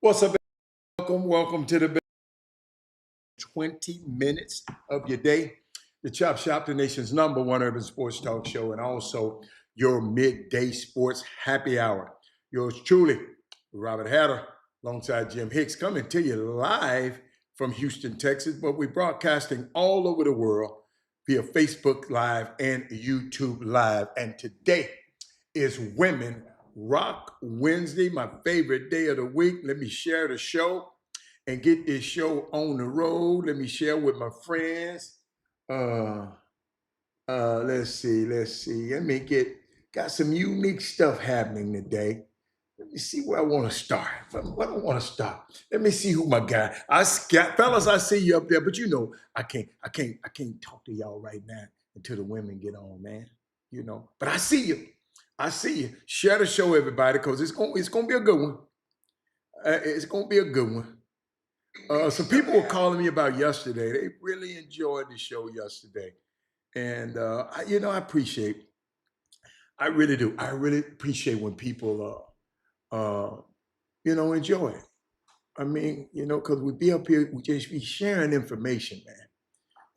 What's up? Welcome to the best 20 minutes of your day. The Chop Shop, the nation's number one urban sports talk show, and also your midday sports happy hour. Yours truly, Robert Hatter, alongside Jim Hicks, coming to you live from Houston, Texas, but we're broadcasting all over the world via Facebook Live and YouTube Live. And today is Women Rock Wednesday, my favorite day of the week. Let me share the show and get this show on the road. Let me share with my friends. Uh, let's see. Let me got some unique stuff happening today. Let me see where I want to start. What I want to start. Let me see who my guy. Fellas, I see you up there, but you know I can't talk to y'all right now until the women get on, man. You know, but I see you. I see you. Share the show, everybody, because it's gonna be a good one. It's gonna be a good one. Some people were calling me about yesterday. They really enjoyed the show yesterday, and I appreciate. I really do. I really appreciate when people, enjoy it. I mean, because we be up here, we just be sharing information, man.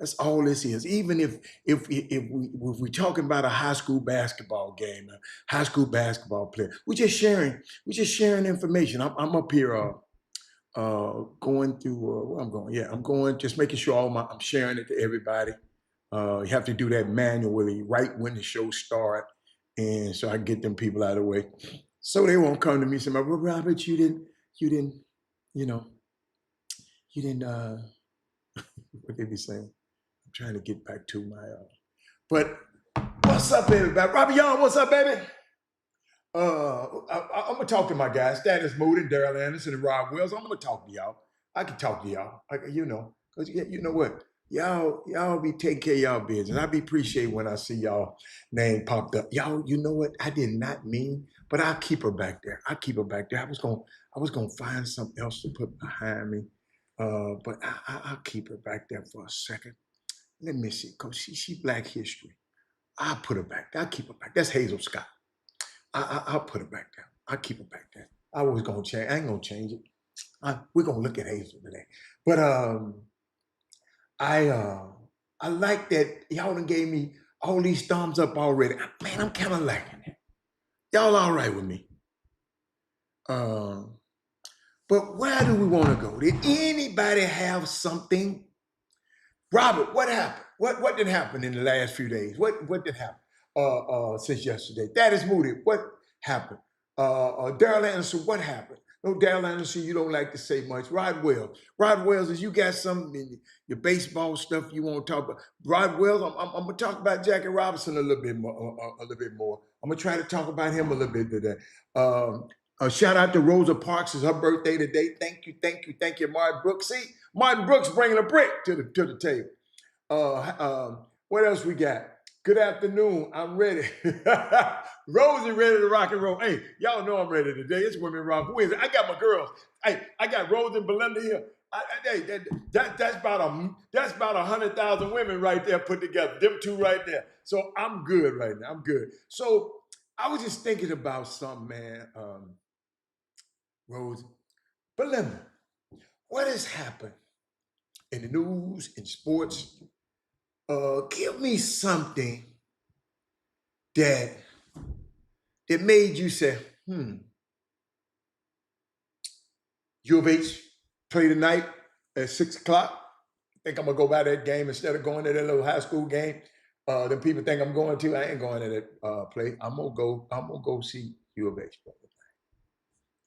That's all this is. Even if we're talking about a high school basketball game, a high school basketball player, we're just sharing information. I'm up here going through where I'm going. Yeah, I'm going just making sure I'm sharing it to everybody. You have to do that manually right when the show start, and so I get them people out of the way, so they won't come to me and say, "Well, Robert, you didn't, you know, you didn't." What they be saying? I'm trying to get back to my. But what's up, everybody? Robert Young, what's up, baby? I'm gonna talk to my guys, Status Moody, Daryl Anderson, and Rob Wells. I'm gonna talk to y'all. I can talk to y'all, because you know what, y'all be taking care of y'all business. I be appreciate when I see y'all name popped up. Y'all, you know what? I did not mean, but I'll keep her back there. I was gonna find something else to put behind me, but I'll keep her back there for a second. Let me see, cause she Black History. I'll put her back there. I'll keep her back. That's Hazel Scott. I'll put it back there. I'll keep it back there. I was gonna change. I ain't gonna change it. We're gonna look at Hazel today. But I uh, I like that y'all done gave me all these thumbs up already. Man, I'm kind of liking it. Y'all all right with me? Um, but where do we want to go? Did anybody have something? Robert, what happened? What did happen in the last few days? What did happen since yesterday? That is Moody. What happened? Daryl Anderson, what happened? No, Daryl Anderson, you don't like to say much. Rod Wells. Rod Wells, is you got something in your baseball stuff you want to talk about? Rod Wells, I'm gonna talk about Jackie Robinson a little bit more. A little bit more. I'm gonna try to talk about him a little bit today. A shout out to Rosa Parks. It's her birthday today. Thank you, Martin Brooks. See, Martin Brooks bringing a brick to the table. What else we got? Good afternoon. I'm ready. Rosie ready to rock and roll. Hey, y'all know I'm ready today. It's Women Rock Wednesday. I got my girls. Hey, I got Rose and Belinda here. That's about 100,000 women right there put together. Them two right there. So I'm good right now. I'm good. So I was just thinking about something, man. Rose, Belinda, what has happened in the news, in sports? Give me something that made you say, U of H play tonight at 6 o'clock. Think I'm gonna go by that game instead of going to that little high school game. Then people think I'm going to. I ain't going to that play. I'm gonna go see U of H play tonight.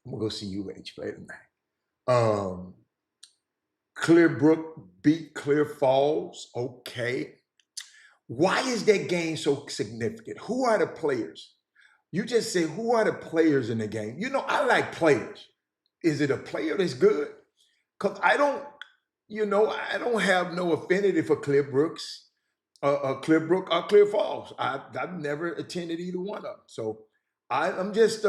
I'm gonna go see U of H play tonight. Clearbrook beat Clear Falls. Okay. Why is that game so significant? Who are the players? You just say, who are the players in the game? You know, I like players. Is it a player that's good? Because I don't have no affinity for Clearbrook or Clear Falls. I've never attended either one of them. So I'm just,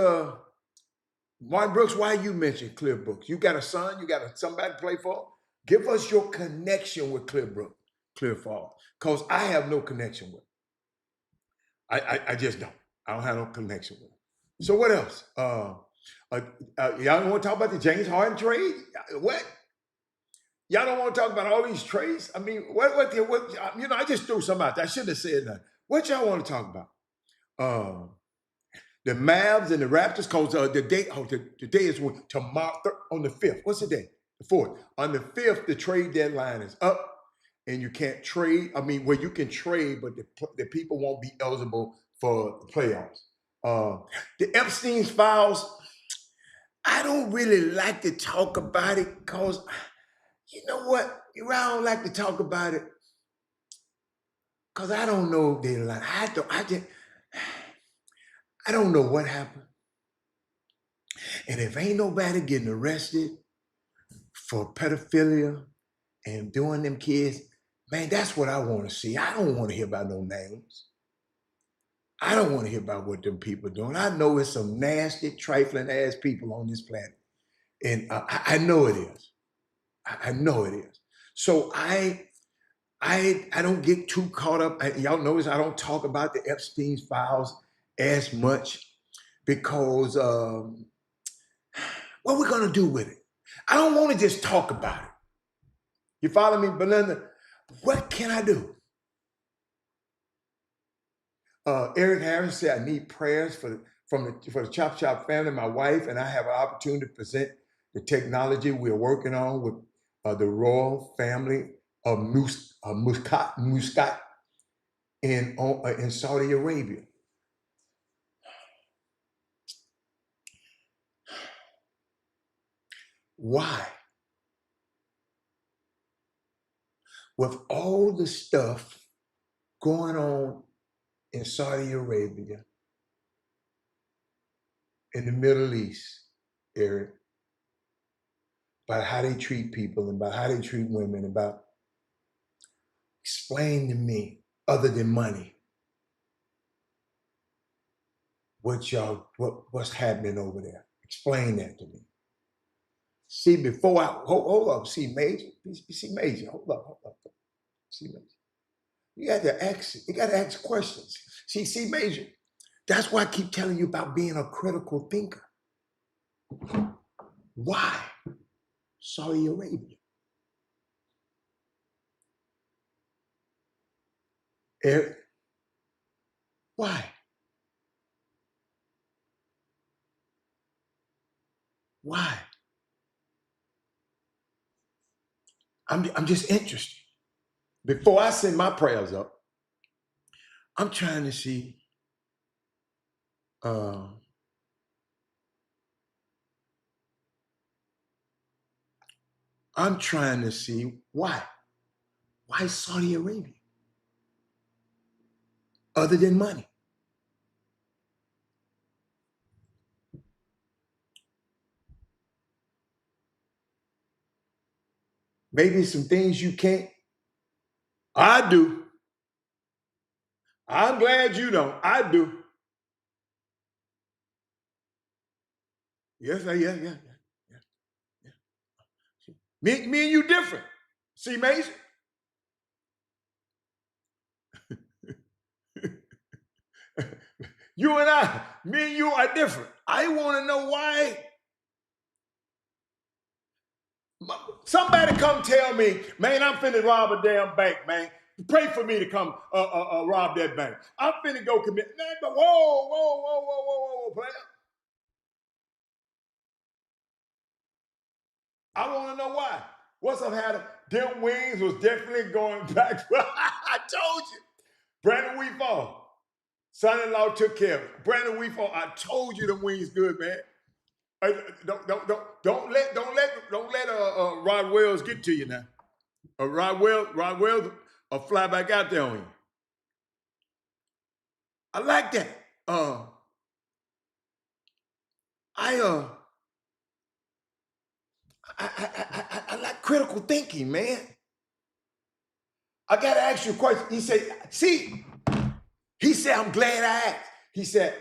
Martin Brooks, why you mentioned Clearbrook? You got a son? You got somebody to play for? Give us your connection with Clearbrook, Clear Falls, because I have no connection with it. I just don't. I don't have no connection with it. So what else? Y'all don't want to talk about the James Harden trade? What? Y'all don't want to talk about all these trades? I mean, I just threw some out there. I shouldn't have said nothing. What y'all want to talk about? The Mavs and the Raptors, because the day is tomorrow on the 5th. What's the day? The 4th. On the 5th, the trade deadline is up, and you can't trade. I mean, well, you can trade, but the people won't be eligible for the playoffs. The Epstein's files, I don't really like to talk about it because, you know what? I don't like to talk about it because I don't know if they like. I don't know what happened. And if ain't nobody getting arrested for pedophilia and doing them kids, man, that's what I want to see. I don't want to hear about no names. I don't want to hear about what them people are doing. I know it's some nasty, trifling ass people on this planet. And I know it is. I know it is. So I don't get too caught up. Y'all notice I don't talk about the Epstein's files as much because what we're gonna do with it? I don't want to just talk about it. You follow me, Belinda? What can I do? Eric Harris said, I need prayers for the Chop Shop family, my wife, and I have an opportunity to present the technology we're working on with the royal family of Muscat in Saudi Arabia. Why? With all the stuff going on in Saudi Arabia, in the Middle East, Eric, about how they treat people and about how they treat women, about explain to me, other than money, what's happening over there. Explain that to me. See, before I hold up, see Major, hold up. See Major. You got to ask questions. See Major. That's why I keep telling you about being a critical thinker. Why? Saudi Arabia. Eric, why? Why? I'm just interested. Before I send my prayers up, I'm trying to see why. Why Saudi Arabia? Other than money. Maybe some things you can't. I do. I'm glad you know. I do. Yes, yeah. Me and you different. See, Mason? Me and you are different. I want to know why. Somebody come tell me, man, I'm finna rob a damn bank, man. Pray for me to come rob that bank. I'm finna go commit. Man, but whoa, player. I want to know why. What's up, Hatter? Them wings was definitely going back. I told you. Brandon Weefall. Son-in-law took care of it. Brandon Weefall, I told you them wings good, man. Don't let Rod Wells get to you now. Rod Wells fly back out there on you. I like that. I like critical thinking, man. I gotta ask you a question. He said, I'm glad I asked. He said,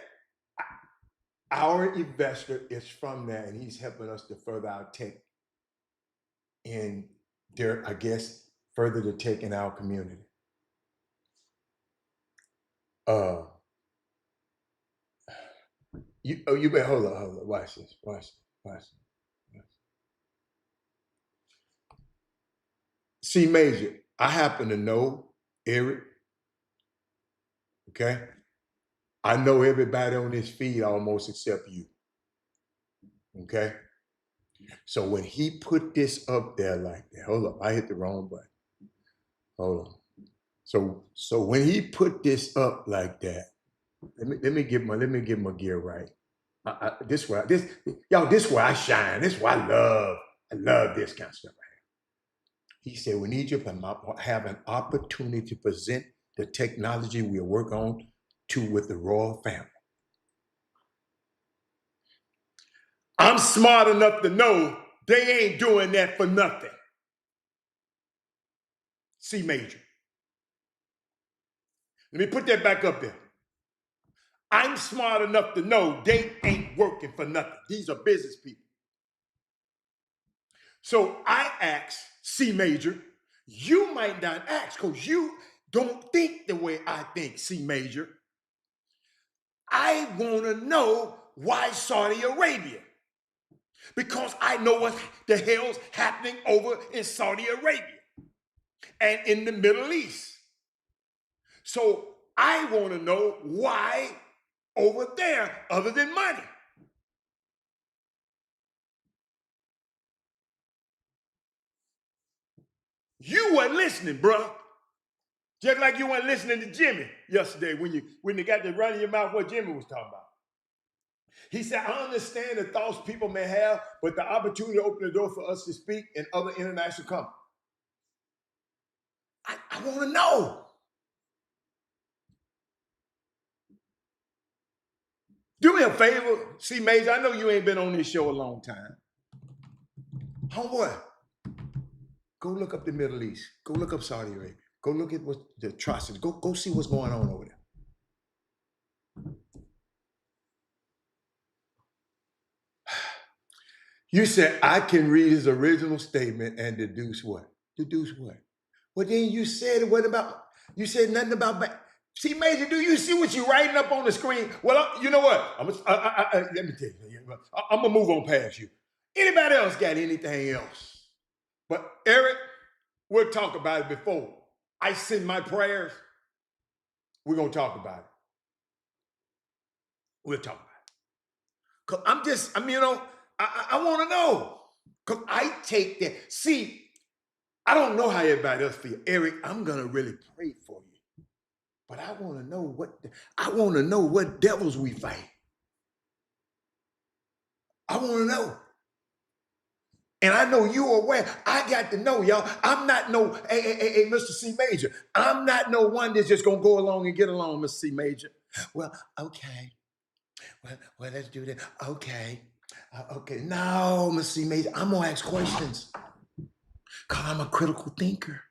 our investor is from there and he's helping us to further our tech in their, I guess, further the tech in our community. you better hold on. Watch this. C major. I happen to know Eric. Okay. I know everybody on this feed almost except you. Okay. So when he put this up there like that, hold up, I hit the wrong button. Hold on. So when he put this up like that, let me get my gear right. This where I shine. This where I love this kind of stuff. He said we need you to have an opportunity to present the technology we work on with the royal family. I'm smart enough to know they ain't doing that for nothing. C major. Let me put that back up there. I'm smart enough to know they ain't working for nothing. These are business people. So I ask C major, you might not ask because you don't think the way I think, C major. I want to know why Saudi Arabia. Because I know what the hell's happening over in Saudi Arabia and in the Middle East. So I want to know why over there other than money. You weren't listening, bro. Just like you weren't listening to Jimmy yesterday when you got to run in your mouth what Jimmy was talking about. He said, I understand the thoughts people may have, but the opportunity to open the door for us to speak in other international companies. I want to know. Do me a favor, C Major. I know you ain't been on this show a long time. Homeboy, go look up the Middle East. Go look up Saudi Arabia. Go look at what the atrocities. Go see what's going on over there. You said I can read his original statement and deduce what? Deduce what? Well, then you said it wasn't about. You said nothing about. See, Major, do you see what you're writing up on the screen? Well, you know what? Let me tell you. I'm gonna move on past you. Anybody else got anything else? But Eric, we'll talk about it before I send my prayers. We're gonna talk about it. We'll talk about it. Cause I want to know. Cause I take that. See, I don't know how everybody else feel. Eric, I'm gonna really pray for you. But I want to know what devils we fight. I want to know. And I know you're aware. I got to know, y'all. I'm not no, hey, Mr. C Major. I'm not no one that's just gonna go along and get along, Mr. C Major. Well, okay. Well, let's do that. Okay. Okay. No, Mr. C Major. I'm gonna ask questions. Cause I'm a critical thinker.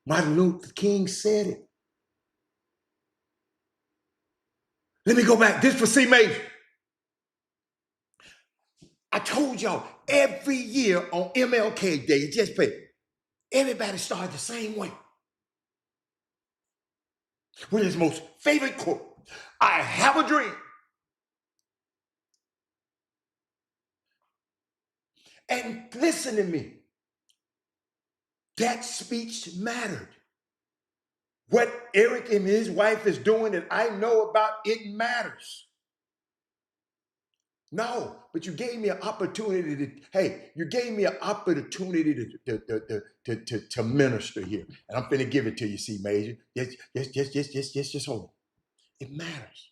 Martin Luther King said it. Let me go back. This for C Major. I told y'all every year on MLK Day, just pay. Everybody started the same way. With his most favorite quote, I have a dream. And listen to me. That speech mattered. What Eric and his wife is doing that I know about, it matters. No, but you gave me an opportunity to minister here. And I'm finna give it to you, C Major. Just hold on. It matters.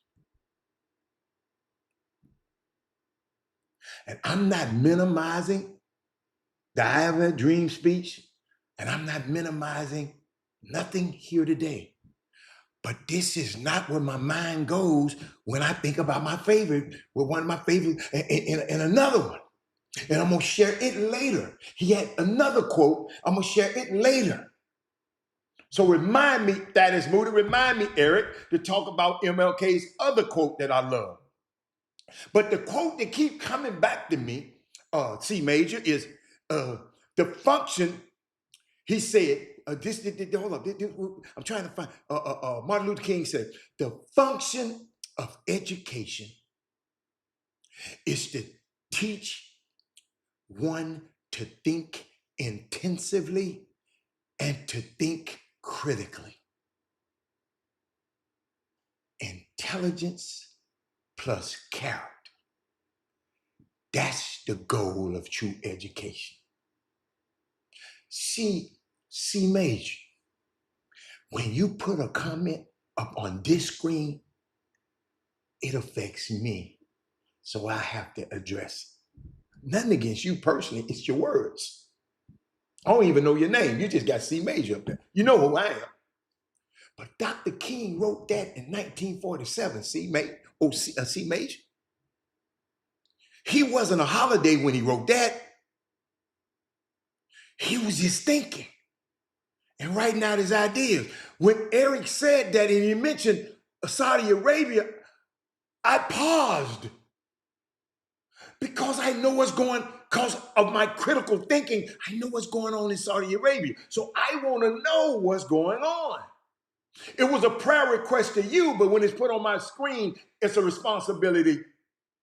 And I'm not minimizing the I have a dream speech, and I'm not minimizing nothing here today. But this is not where my mind goes when I think about my favorite, with one of my favorites, and another one. And I'm going to share it later. He had another quote. I'm going to share it later. So remind me, Thaddeus Moody, remind me, Eric, to talk about MLK's other quote that I love. But the quote that keep coming back to me, C Major, is the function, he said, hold up. I'm trying to find. Martin Luther King said, the function of education is to teach one to think intensively and to think critically. Intelligence plus character. That's the goal of true education. C major. When you put a comment up on this screen, it affects me. So I have to address it. Nothing against you personally, it's your words. I don't even know your name. You just got C major up there. You know who I am. But Dr. King wrote that in 1947, C major. He wasn't a holiday when he wrote that. He was just thinking and writing out his ideas. When Eric said that and he mentioned Saudi Arabia, I paused because I know what's going, because of my critical thinking, I know what's going on in Saudi Arabia. So I want to know what's going on. It was a prayer request to you, but when it's put on my screen, it's a responsibility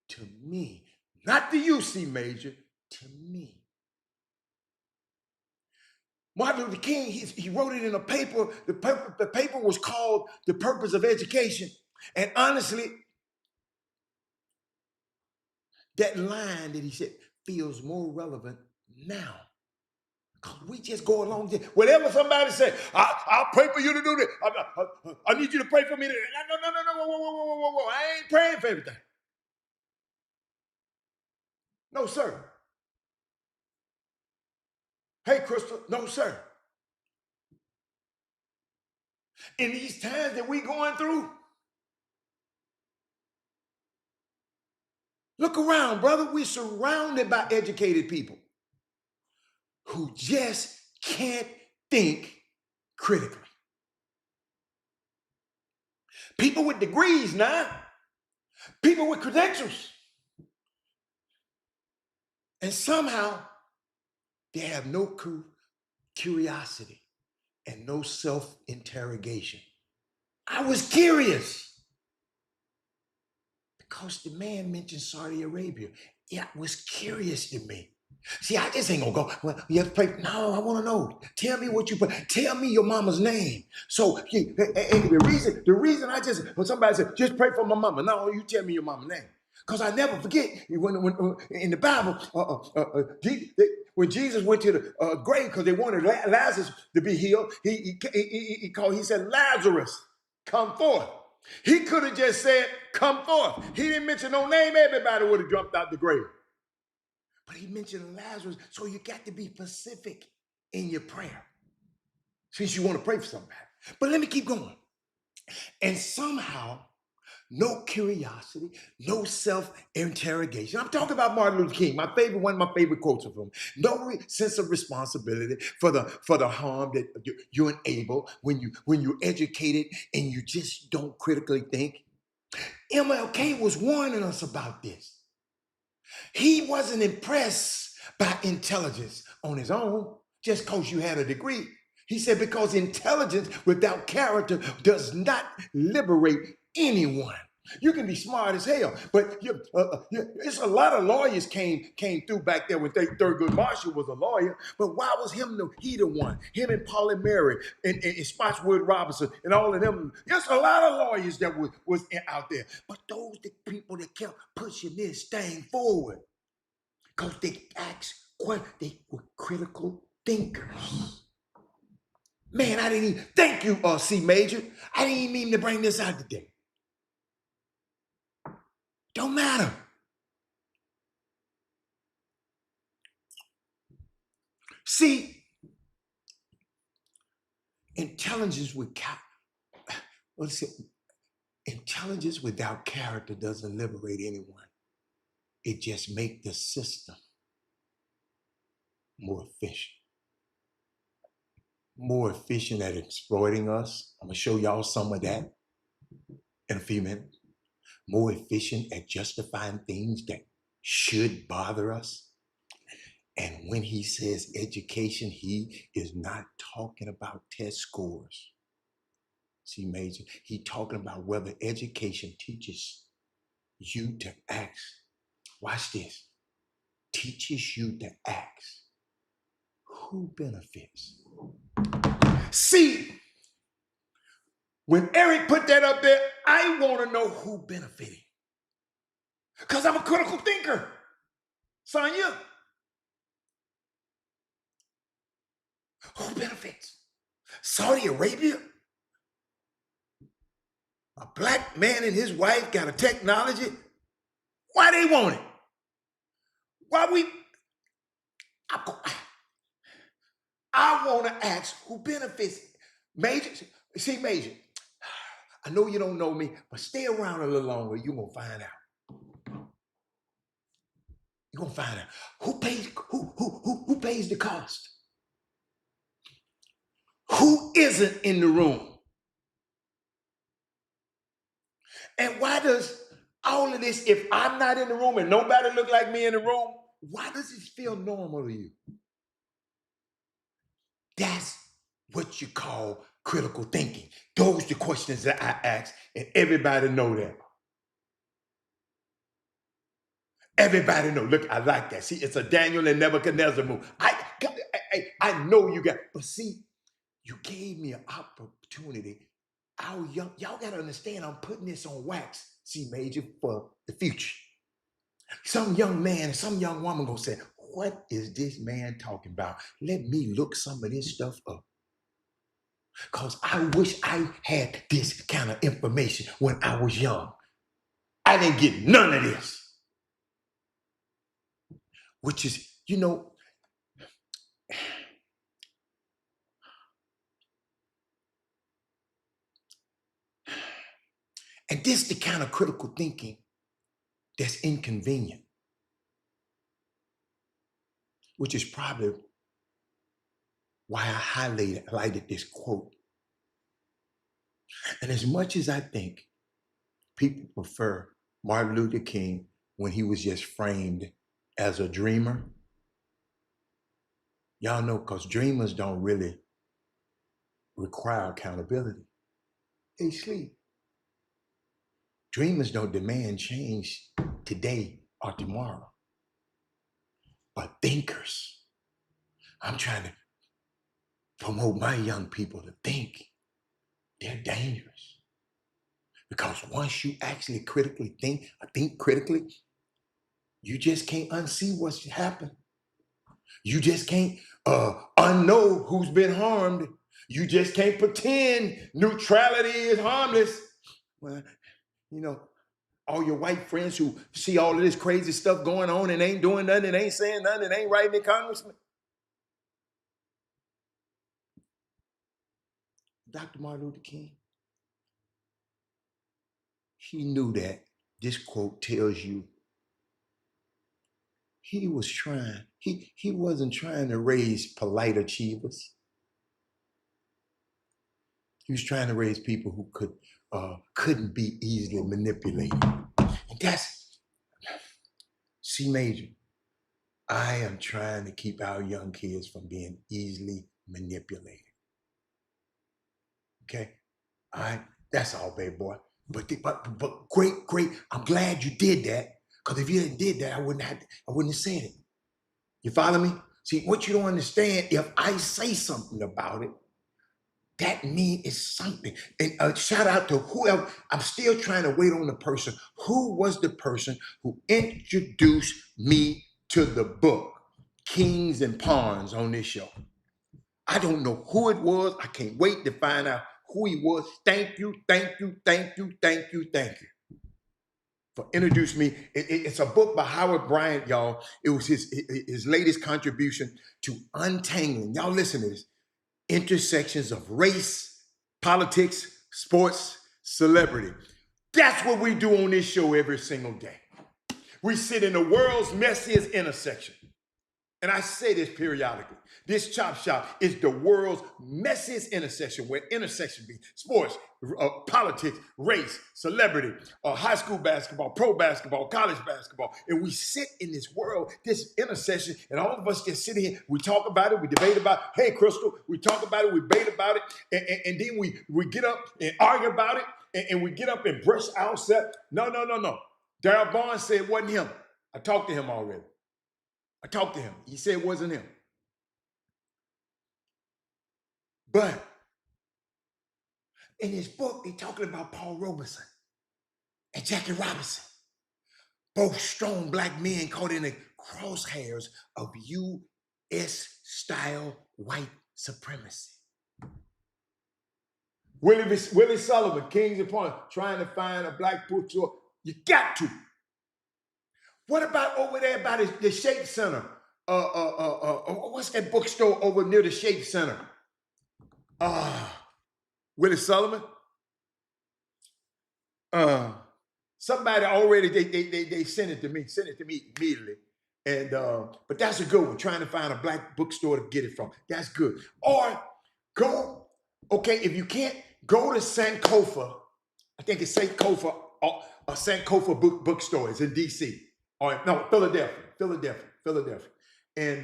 to me. Not to you, C major, to me. Martin Luther King, he wrote it in a paper. The paper was called The Purpose of Education. And honestly, that line that he said feels more relevant now. Because we just go along. Whatever somebody said, I'll pray for you to do this. I need you to pray for me. No, whoa. I ain't praying for everything. No, sir. Hey, Crystal. No, sir. In these times that we going through, look around, brother. We're surrounded by educated people who just can't think critically. People with degrees now, people with credentials. And somehow they have no curiosity and no self-interrogation. I was curious because the man mentioned Saudi Arabia. It was curious to me. See, I just ain't gonna go, well, you have to pray. No, I wanna know. Tell me what you pray. Tell me your mama's name. So, and the reason when somebody said, just pray for my mama. No, you tell me your mama's name. Because I never forget when in the Bible, when Jesus went to the grave because they wanted Lazarus to be healed, he said, Lazarus, come forth. He could have just said, come forth. He didn't mention no name. Everybody would have jumped out the grave. But he mentioned Lazarus, so you got to be specific in your prayer since you want to pray for somebody. But let me keep going. And somehow, no curiosity, no self-interrogation. I'm talking about Martin Luther King, one of my favorite quotes of him. No sense of responsibility for the harm that you enable when you're educated and you just don't critically think. MLK was warning us about this. He wasn't impressed by intelligence on his own just because you had a degree. He said because intelligence without character does not liberate anyone. You can be smart as hell, but it's a lot of lawyers came through back there when Thurgood Marshall was a lawyer. But why was he the one? Him and Pauli Murray and Spotswood Robinson and all of them. There's a lot of lawyers that was out there. But those the people that kept pushing this thing forward because they were critical thinkers. Man, I didn't even thank you, C Major. I didn't even mean to bring this out today. Don't matter. See, intelligence without character doesn't liberate anyone. It just makes the system more efficient. More efficient at exploiting us. I'm going to show y'all some of that in a few minutes. More efficient at justifying things that should bother us. And when he says education, he is not talking about test scores. See, Major, he talking about whether education teaches you to ask. Watch this. Teaches you to ask. Who benefits? See, when Eric put that up there, I want to know who benefited. Because I'm a critical thinker. Sonya. Who benefits? Saudi Arabia? A black man and his wife got a technology. Why they want it? Why we? I want to ask who benefits. Major, see, Major, I know you don't know me, but stay around a little longer. You're going to find out. You're going to find out. Who pays the cost? Who isn't in the room? And why does all of this, if I'm not in the room and nobody look like me in the room, why does it feel normal to you? That's what you call critical thinking. Those are the questions that I ask, and everybody know that. Everybody know. Look, I like that. See, it's a Daniel and Nebuchadnezzar move. I know you got, but see, you gave me an opportunity. Y'all got to understand, I'm putting this on wax, see, Major, for the future. Some young man, some young woman gonna say, what is this man talking about? Let me look some of this stuff up. Because I wish I had this kind of information when I was young. I didn't get none of this. Which is, you know, and this is the kind of critical thinking that's inconvenient. Which is probably why I highlighted this quote. And as much as I think people prefer Martin Luther King when he was just framed as a dreamer, y'all know, because dreamers don't really require accountability. They sleep. Dreamers don't demand change today or tomorrow. But thinkers, I'm trying to promote my young people to think. They're dangerous. Because once you actually critically think critically, you just can't unsee what's happened. You just can't unknow who's been harmed. You just can't pretend neutrality is harmless. Well, you know, all your white friends who see all of this crazy stuff going on and ain't doing nothing and ain't saying nothing and ain't writing the congressman. Dr. Martin Luther King, he knew that. This quote tells you he was trying, he wasn't trying to raise polite achievers. He was trying to raise people who couldn't be easily manipulated. And that's, C Major, I am trying to keep our young kids from being easily manipulated. Okay? All right? That's all, baby boy. But great. I'm glad you did that. Because if you didn't did that, I wouldn't have said it. You follow me? See, what you don't understand, if I say something about it, that means it's something. And a shout out to whoever, I'm still trying to wait on the person. Who was the person who introduced me to the book, Kings and Pawns, on this show? I don't know who it was. I can't wait to find out who he was. Thank you for introducing me. It's a book by Howard Bryant, y'all. It was his latest contribution to untangling, y'all listen to this, intersections of race, politics, sports, celebrity. That's what we do on this show every single day. We sit in the world's messiest intersection. And I say this periodically. This Chop Shop is the world's messiest intersection, where intersection be sports, politics, race, celebrity, high school basketball, pro basketball, college basketball. And we sit in this world, this intersection, and all of us just sit here, we talk about it, we debate about it. Hey, Crystal, we talk about it, we debate about it, and then we get up and argue about it, and we get up and brush ourselves. No. Darryl Barnes said it wasn't him. I talked to him already. I talked to him. He said it wasn't him. But in his book, they're talking about Paul Robeson and Jackie Robinson, both strong black men caught in the crosshairs of U.S.-style white supremacy. Willie Sullivan, Kings Upon, trying to find a black bookstore. You got to. What about over there by the Shape Center? What's that bookstore over near the Shape Center? Willie Sullivan. Somebody already they sent it to me. Sent it to me immediately. And but that's a good one. Trying to find a black bookstore to get it from. That's good. Or go. Okay, if you can't, go to Sankofa. I think it's Sankofa. A Sankofa bookstore. It's in D.C. Or no, Philadelphia. And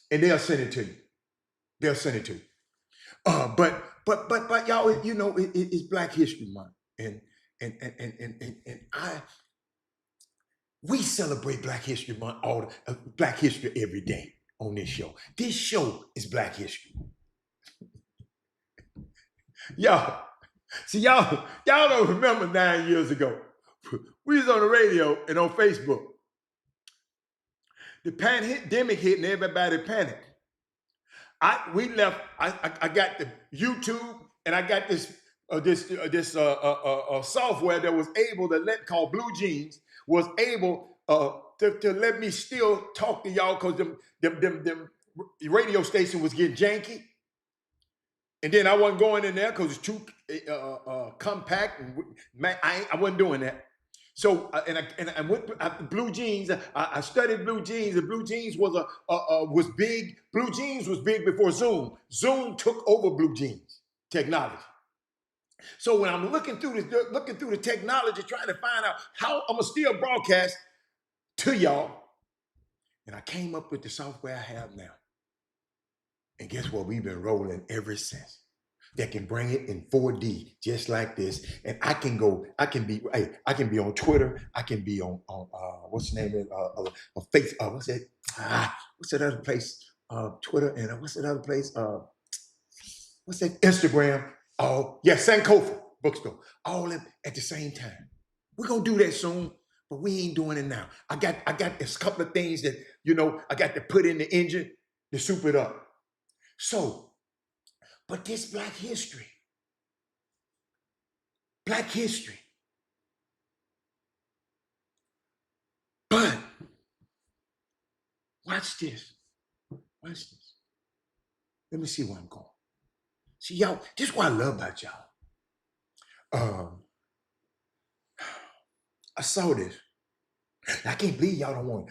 they'll send it to you. But y'all, you know, it's Black History Month, and we celebrate Black History Month, Black History every day on this show. This show is Black History. Y'all don't remember 9 years ago. We was on the radio and on Facebook. The pandemic hit and everybody panicked. I got the YouTube and I got this software that was able to called Blue Jeans, was able to let me still talk to y'all because them radio station was getting janky. And then I wasn't going in there because it's too compact, and I wasn't doing that. So I went Blue Jeans. I studied Blue Jeans, and Blue Jeans was big. Blue Jeans was big before Zoom. Zoom took over Blue Jeans technology. So when I'm looking through the technology, trying to find out how I'm gonna still broadcast to y'all, and I came up with the software I have now. And guess what? We've been rolling ever since. That can bring it in 4D, just like this. And I can be on Twitter. I can be on what's the name of Facebook? What's that other place? Twitter, and what's that other place? What's that? Instagram. Oh, yeah, Sankofa bookstore. All at the same time. We're gonna do that soon, but we ain't doing it now. I got this couple of things that, you know, I got to put in the engine to soup it up. So, but this Black History. But watch this. Let me see where I'm going. See, y'all, this is what I love about y'all. I saw this. I can't believe y'all don't want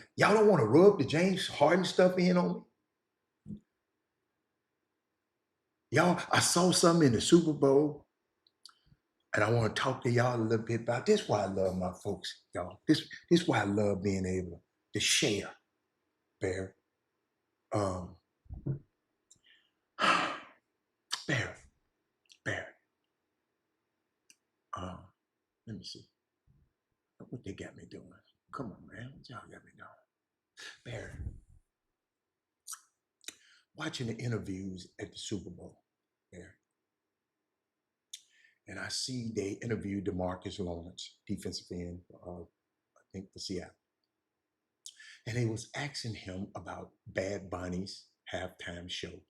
to rub the James Harden stuff in on me. Y'all, I saw something in the Super Bowl, and I want to talk to y'all a little bit about this. Is why I love my folks, y'all. This is why I love being able to share, Barry. Barry. Let me see. What they got me doing? Come on, man. What y'all got me doing? Barry. Watching the interviews at the Super Bowl, there. And I see they interviewed DeMarcus Lawrence, defensive end, I think for Seattle. And they was asking him about Bad Bunny's halftime show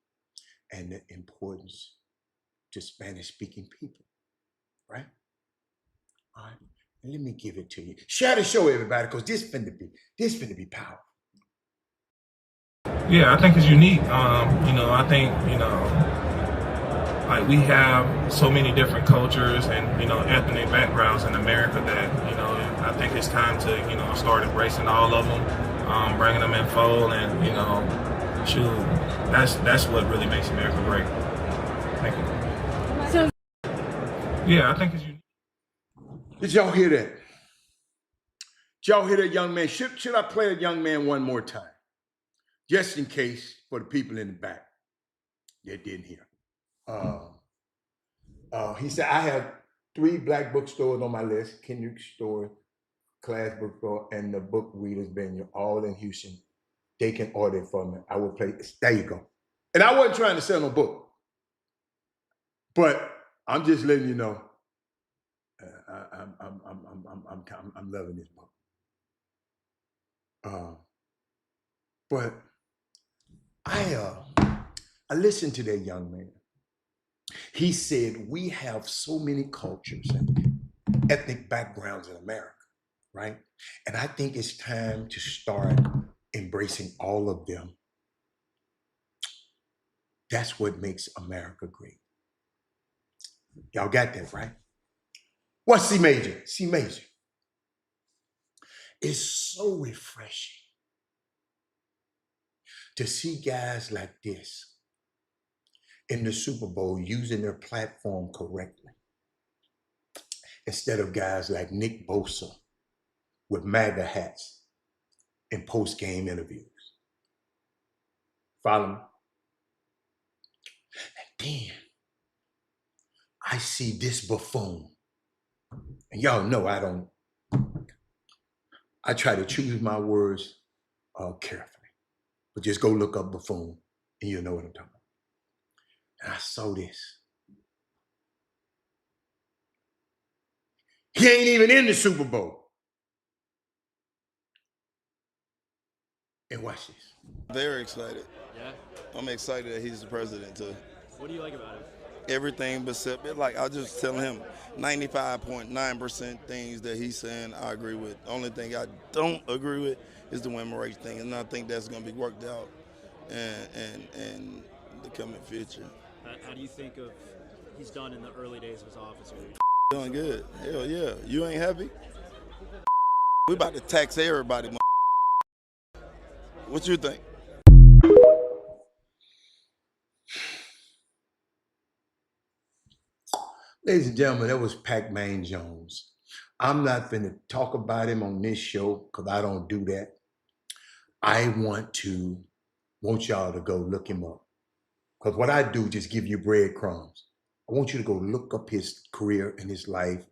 and the importance to Spanish-speaking people, right? All right, and let me give it to you. Share the show, everybody, because this finna be powerful. Yeah, I think it's unique. I think, like we have so many different cultures and, ethnic backgrounds in America that, I think it's time to, start embracing all of them. bringing them in fold, and shoot, that's what really makes America great. Thank you. So, Yeah, I think it's unique. Did y'all hear that? Did y'all hear that, young man? Should I play a young man one more time? Just in case for the people in the back that didn't hear. He said, I have 3 black bookstores on my list: Kendrick Store, Class Bookstore, and the Book Readers Venue, all in Houston. They can order it for me. I will play. There you go. And I wasn't trying to sell no book, but I'm just letting you know. I'm loving this book. But I listened to that young man. He said we have so many cultures and ethnic backgrounds in America, right? And I think it's time to start embracing all of them. That's what makes America great. Y'all got that, right? What's C major? C major. It's so refreshing to see guys like this in the Super Bowl using their platform correctly, instead of guys like Nick Bosa with MAGA hats in post-game interviews. Follow me? And then I see this buffoon. And y'all know I try to choose my words carefully. But just go look up buffoon and you'll know what I'm talking about. And I saw this. He ain't even in the Super Bowl. And watch this. Very excited. yeah. I'm excited that he's the president too. What do you like about it? Everything but like I just tell him 95.9% things that he's saying I agree with. The only thing I don't agree with is the women rights thing, and I think that's going to be worked out in the coming future. How do you think of he's done in the early days of his office? Doing good. Hell yeah. You ain't happy? We about to tax everybody. What you think? Ladies and gentlemen, that was Pac-Man Jones. I'm not going to talk about him on this show because I don't do that. I want y'all to go look him up. Because what I do, just give you breadcrumbs. I want you to go look up his career and his life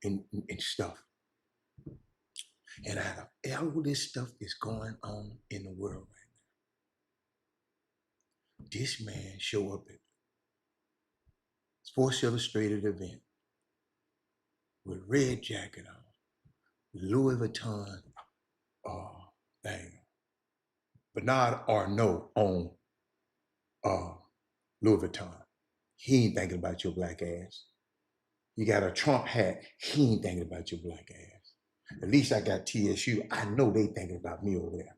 and stuff. And out of all this stuff that's going on in the world right now, this man show up at Sports Illustrated event with red jacket on, Louis Vuitton thing. Bernard Arnault on Louis Vuitton. He ain't thinking about your black ass. You got a Trump hat. He ain't thinking about your black ass. At least I got TSU. I know they thinking about me over there.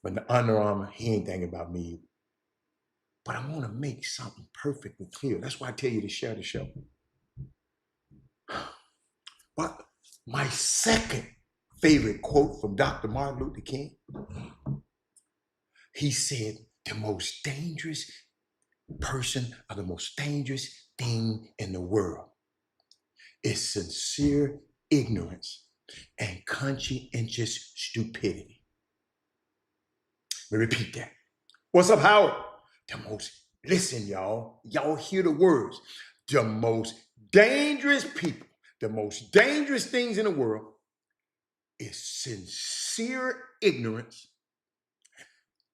But the Under Armour, he ain't thinking about me either. But I want to make something perfectly clear. That's why I tell you to share the show. But my second favorite quote from Dr. Martin Luther King, he said, the most dangerous person or the most dangerous thing in the world is sincere ignorance and conscientious stupidity. Let me repeat that. What's up, Howard? Listen, y'all hear the words. The most dangerous people, the most dangerous things in the world is sincere ignorance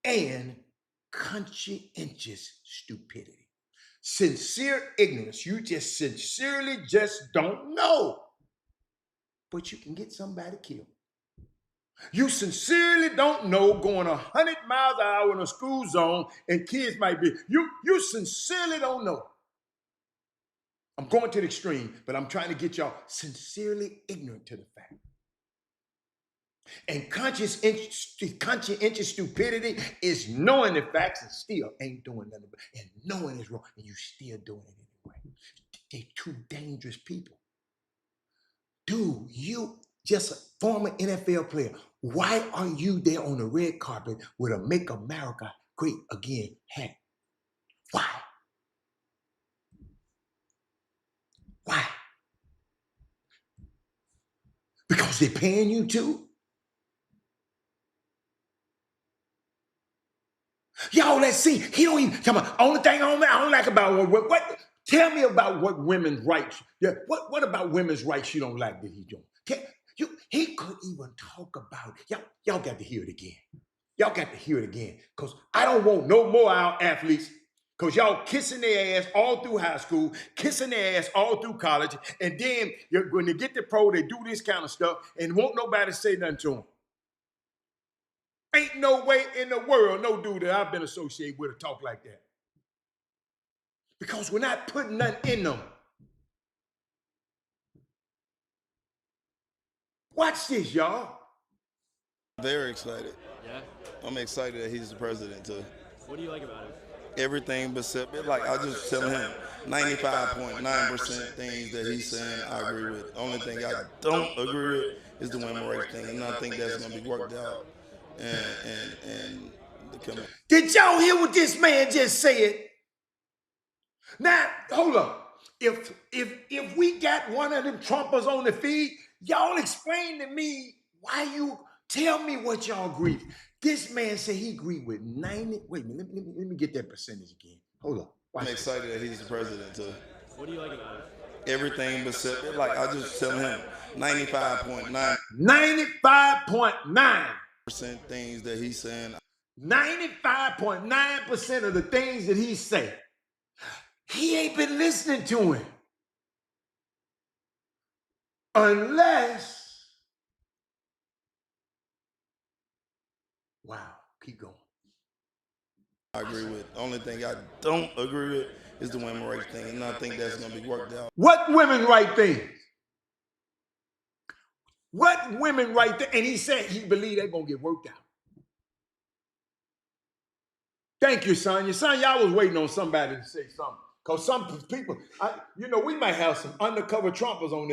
and conscientious stupidity. Sincere ignorance, you just sincerely just don't know, but you can get somebody killed. You sincerely don't know going 100 miles an hour in a school zone and kids might be, you sincerely don't know. I'm going to the extreme, but I'm trying to get y'all sincerely ignorant to the fact. And conscientious stupidity is knowing the facts and still ain't doing nothing. And knowing is wrong, and you still doing it anyway. They're two dangerous people. Dude, you just a former NFL player. Why are you there on the red carpet with a Make America Great Again hat? Why? Why? Because they're paying you to? Y'all, let's see. He don't even come on. Only thing I don't like about what? Tell me about what women's rights. Yeah, what about women's rights you don't like that he doing? He could even talk about y'all got to hear it again. Y'all got to hear it again. Because I don't want no more our athletes. Because y'all kissing their ass all through high school, kissing their ass all through college, and then when they get to pro, they do this kind of stuff and won't nobody say nothing to them. Ain't no way in the world no dude that I've been associated with to talk like that. Because we're not putting nothing in them. Watch this, y'all. Very excited. Yeah. I'm excited that he's the president too. What do you like about him? Everything but like I just telling him, 95.9% things that he's saying I agree with. Only thing I don't agree with is the women rights thing, and I think that's going to be worked out. And did y'all hear what this man just said? Now, hold up. If we got one of them Trumpers on the feed, y'all explain to me why you tell me what y'all agree. This man said he agreed with 90. Wait a minute, let me get that percentage again. Hold on. I'm excited that he's the president too. What do you like about him? Everything but like I just telling him, 95.9. 95.9% things that he's saying. 95.9% of the things that he said. He ain't been listening to him. Unless, wow, keep going. I agree with. Only thing I don't agree with is the women rights thing, and I think that's going to be worked out. What women right things? What women right there? And he said he believed they're going to get worked out. Thank you, Sonya. Sonya, I was waiting on somebody to say something. Because some people, we might have some undercover Trumpers on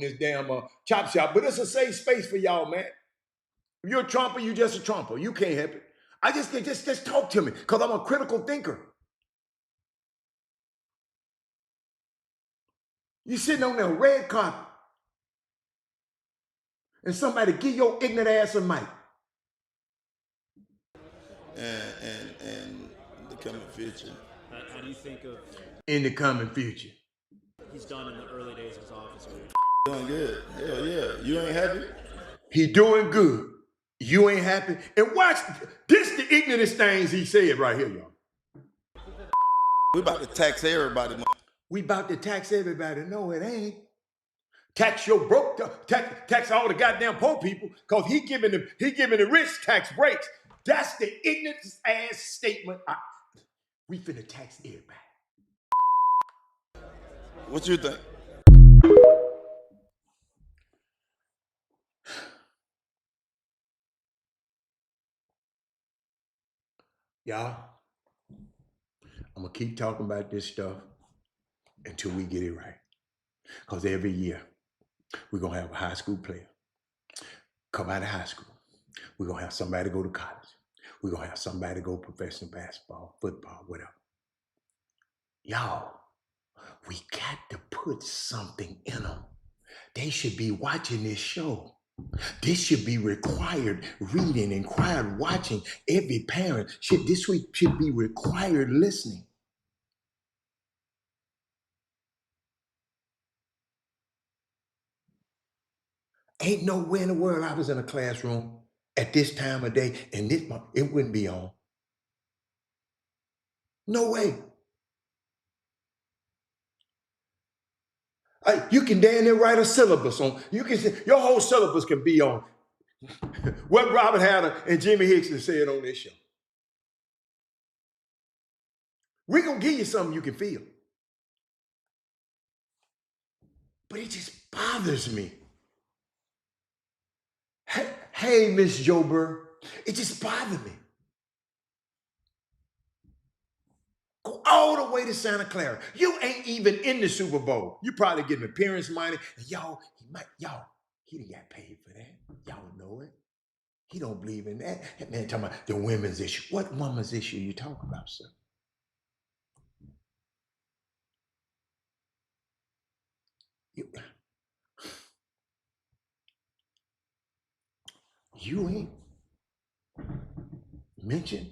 this damn Chop Shop, but it's a safe space for y'all, man. If you're a Trumper, you're just a Trumper. You can't help it. I just talk to me because I'm a critical thinker. You sitting on that red carpet and somebody give your ignorant ass a mic. And the coming future. How do you think of in the coming future? He's done in the early days of his office. Doing good. Hell yeah. You ain't happy? He doing good. You ain't happy? And watch, this the ignorant things he said right here, y'all. We about to tax everybody. We about to tax everybody. No, it ain't. Tax your broke, tax all the goddamn poor people, because he giving the rich tax breaks. That's the ignorant ass statement. We finna tax everybody. What you think? Y'all, I'm gonna keep talking about this stuff until we get it right. Because every year, we're gonna have a high school player come out of high school. We're gonna have somebody go to college. We're gonna have somebody go professional basketball, football, whatever. Y'all, we got to put something in them. They should be watching this show. This should be required reading and required watching. Every parent should be required listening. Ain't nowhere in the world I was in a classroom at this time of day and it wouldn't be on. No way. You can damn near write a syllabus on. You can say your whole syllabus can be on what Robert Hatter and Jimmy Hickson said on this show. We're gonna give you something you can feel. But it just bothers me. Hey, Miss Jober, it just bothered me. Go all the way to Santa Clara. You ain't even in the Super Bowl. You probably getting appearance money. And he didn't get paid for that. Y'all know it. He don't believe in that. That man talking about the women's issue. What woman's issue you talking about, sir? You ain't mentioned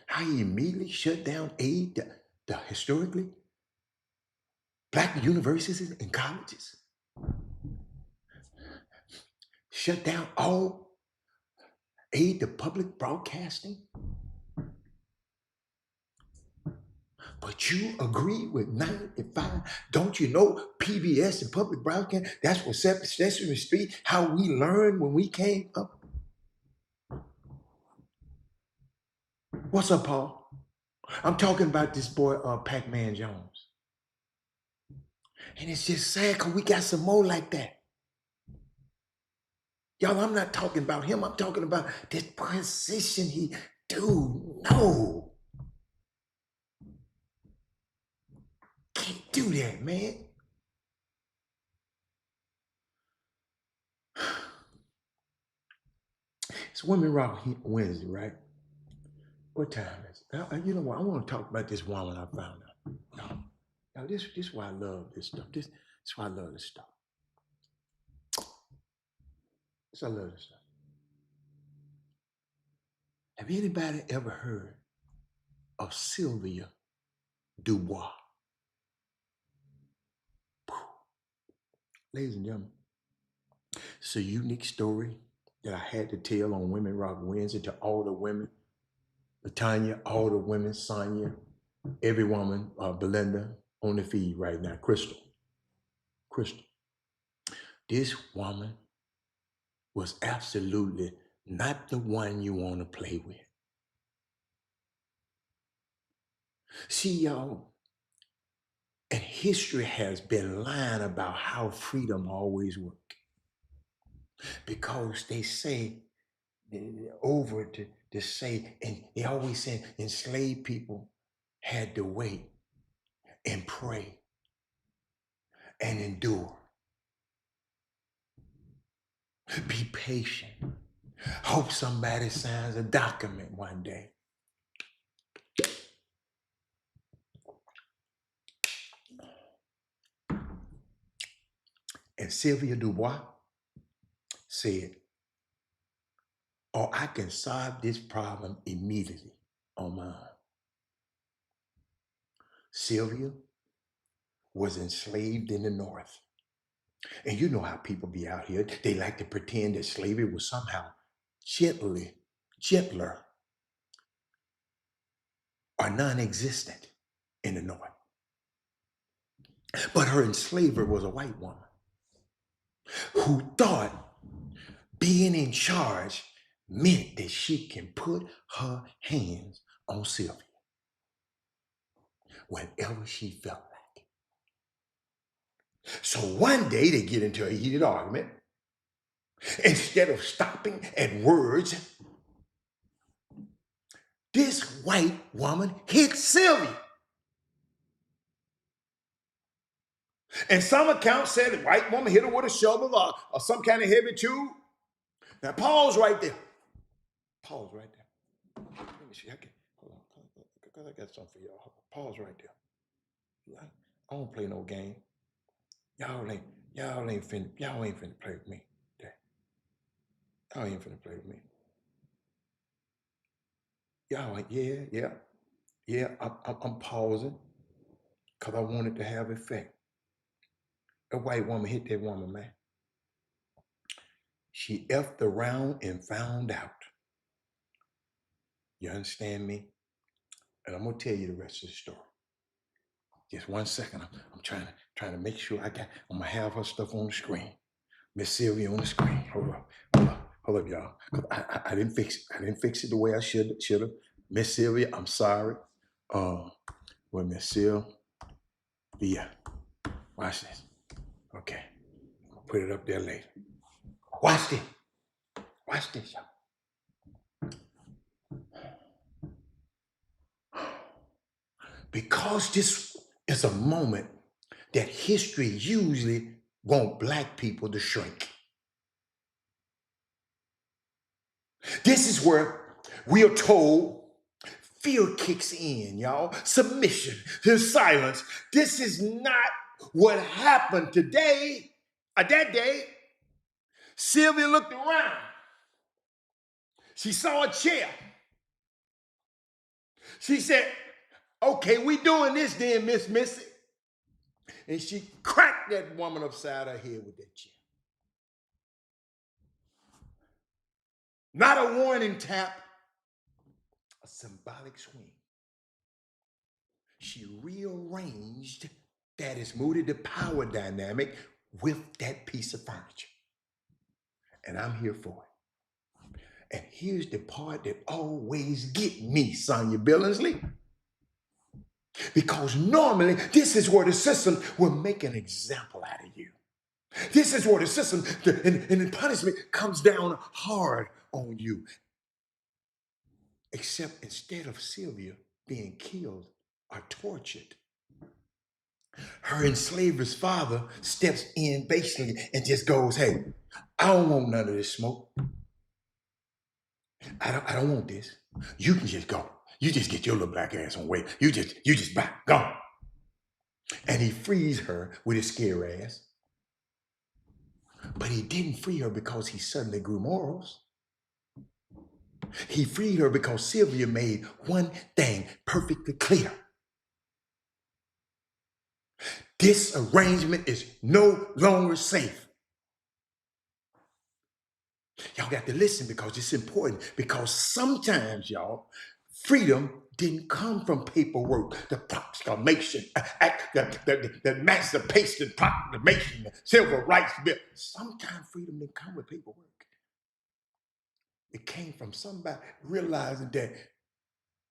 how he immediately shut down aid to the historically black universities and colleges. Shut down all aid to public broadcasting. But you agree with 95. Don't you know PBS and public broadcasting? That's what Sesame Street, how we learned when we came up. What's up, Paul? I'm talking about this boy, Pac-Man Jones. And it's just sad because we got some more like that. Y'all, I'm not talking about him. I'm talking about this position dude, no. Can't do that, man. It's Women Rock Wednesday, right? What time is it? You know what? I want to talk about this woman I found out. Now, this is why I love this stuff. This is why I love this stuff. I love this stuff. Have anybody ever heard of Sylvia Dubois? Ladies and gentlemen, it's a unique story that I had to tell on Women Rock Wednesday to all the women. Latanya, all the women, Sonia, every woman, Belinda, on the feed right now, Crystal. This woman was absolutely not the one you want to play with. See, y'all, and history has been lying about how freedom always worked. Because they say, over to say, and they always say enslaved people had to wait and pray and endure. Be patient. Hope somebody signs a document one day. And Sylvia Dubois said, or I can solve this problem immediately on my own. Sylvia was enslaved in the North. And you know how people be out here. They like to pretend that slavery was somehow gentler, or non-existent in the North. But her enslaver was a white woman who thought being in charge meant that she can put her hands on Sylvia whenever she felt like it. So one day they get into a heated argument. Instead of stopping at words, this white woman hit Sylvia. And some accounts said the white woman hit her with a shovel or some kind of heavy tool. Now pause right there. Pause right there. Let me see. Hold on. Because I got something for y'all. Pause right there. I don't play no game. Y'all ain't finna play with me. Y'all ain't finna play with me. Y'all ain't, yeah. I'm pausing because I want it to have effect. A white woman hit that woman, man. She effed around and found out. You understand me? And I'm gonna tell you the rest of the story. Just 1 second. I'm trying to make sure I'm gonna have her stuff on the screen. Miss Sylvia on the screen. Hold up, y'all. I didn't fix it. I didn't fix it the way I should have. Miss Sylvia, I'm sorry. Well, Miss Sylvia, watch this. Okay, I'll put it up there later. Watch this. Watch this, y'all. Because this is a moment that history usually want black people to shrink. This is where we are told fear kicks in, y'all. Submission to silence. This is not what happened today or that day. Sylvia looked around. She saw a chair. She said, okay, we doing this then, Miss Missy. And she cracked that woman upside her head with that chair. Not a warning tap, a symbolic swing. She rearranged that is mooted the power dynamic with that piece of furniture. And I'm here for it. And here's the part that always get me, Sonya Billingsley. Because normally, this is where the system will make an example out of you. This is where the system, and the punishment comes down hard on you. Except instead of Sylvia being killed or tortured, her enslaver's father steps in basically and just goes, hey, I don't want none of this smoke. I don't want this. You can just go. You just get your little black ass on way. You just back, go. And he frees her with his scare ass. But he didn't free her because he suddenly grew morals. He freed her because Sylvia made one thing perfectly clear. This arrangement is no longer safe. Y'all got to listen because it's important. Because sometimes, y'all, freedom didn't come from paperwork, the proclamation, the Emancipation Proclamation, the Civil Rights Bill. Sometimes freedom didn't come with paperwork. It came from somebody realizing that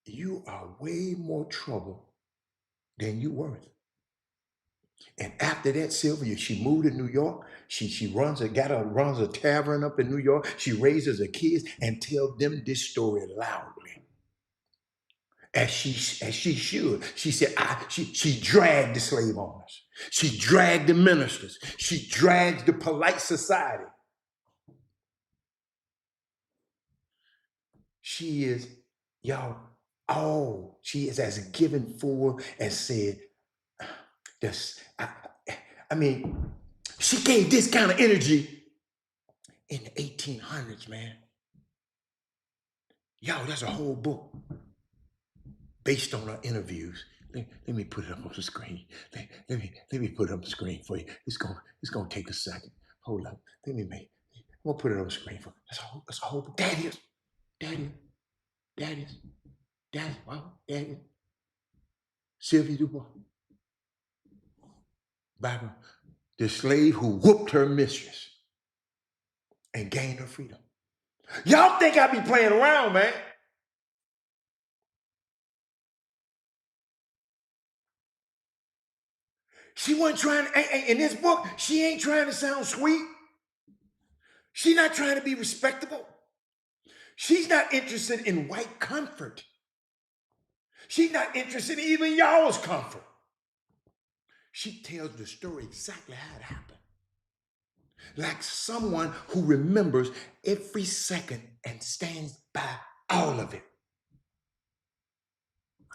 you are way more trouble than you worth. And after that, Sylvia, she moved to New York. She runs a tavern up in New York. She raises her kids and tells them this story loudly. As she should. She said, she dragged the slave owners. She dragged the ministers. She dragged the polite society. She is, y'all, she is as given for as said, she gave this kind of energy in the 1800s, man. Y'all, there's a whole book based on her interviews. Let me put it up on the screen. Let me put it up on the screen for you. It's gonna take a second. Hold up. I'm gonna put it on the screen for you. That's a whole book. That is. Sylvia Dubois. Bible. The slave who whooped her mistress and gained her freedom. Y'all think I be playing around, man. She wasn't trying to, in this book, she ain't trying to sound sweet. She's not trying to be respectable. She's not interested in white comfort. She's not interested in even y'all's comfort. She tells the story exactly how it happened. Like someone who remembers every second and stands by all of it.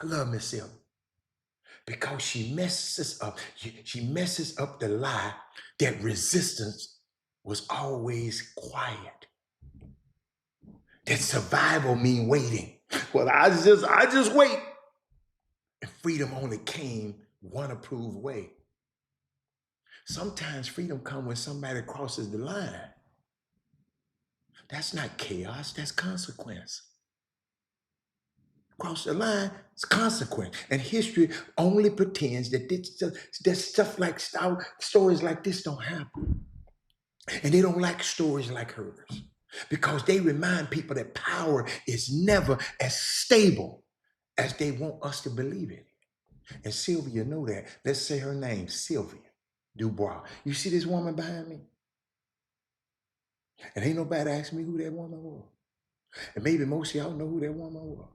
I love Miss Sylvia because she messes up. She messes up the lie that resistance was always quiet. That survival mean waiting. Well, I just wait. And freedom only came one approved way. Sometimes freedom comes when somebody crosses the line. That's not chaos, that's consequence. Cross the line, it's consequence. And history only pretends that stuff like stories like this don't happen. And they don't like stories like hers because they remind people that power is never as stable as they want us to believe it. And Sylvia know that. Let's say her name, Sylvia Dubois. You see this woman behind me? And ain't nobody asked me who that woman was. And maybe most of y'all know who that woman was.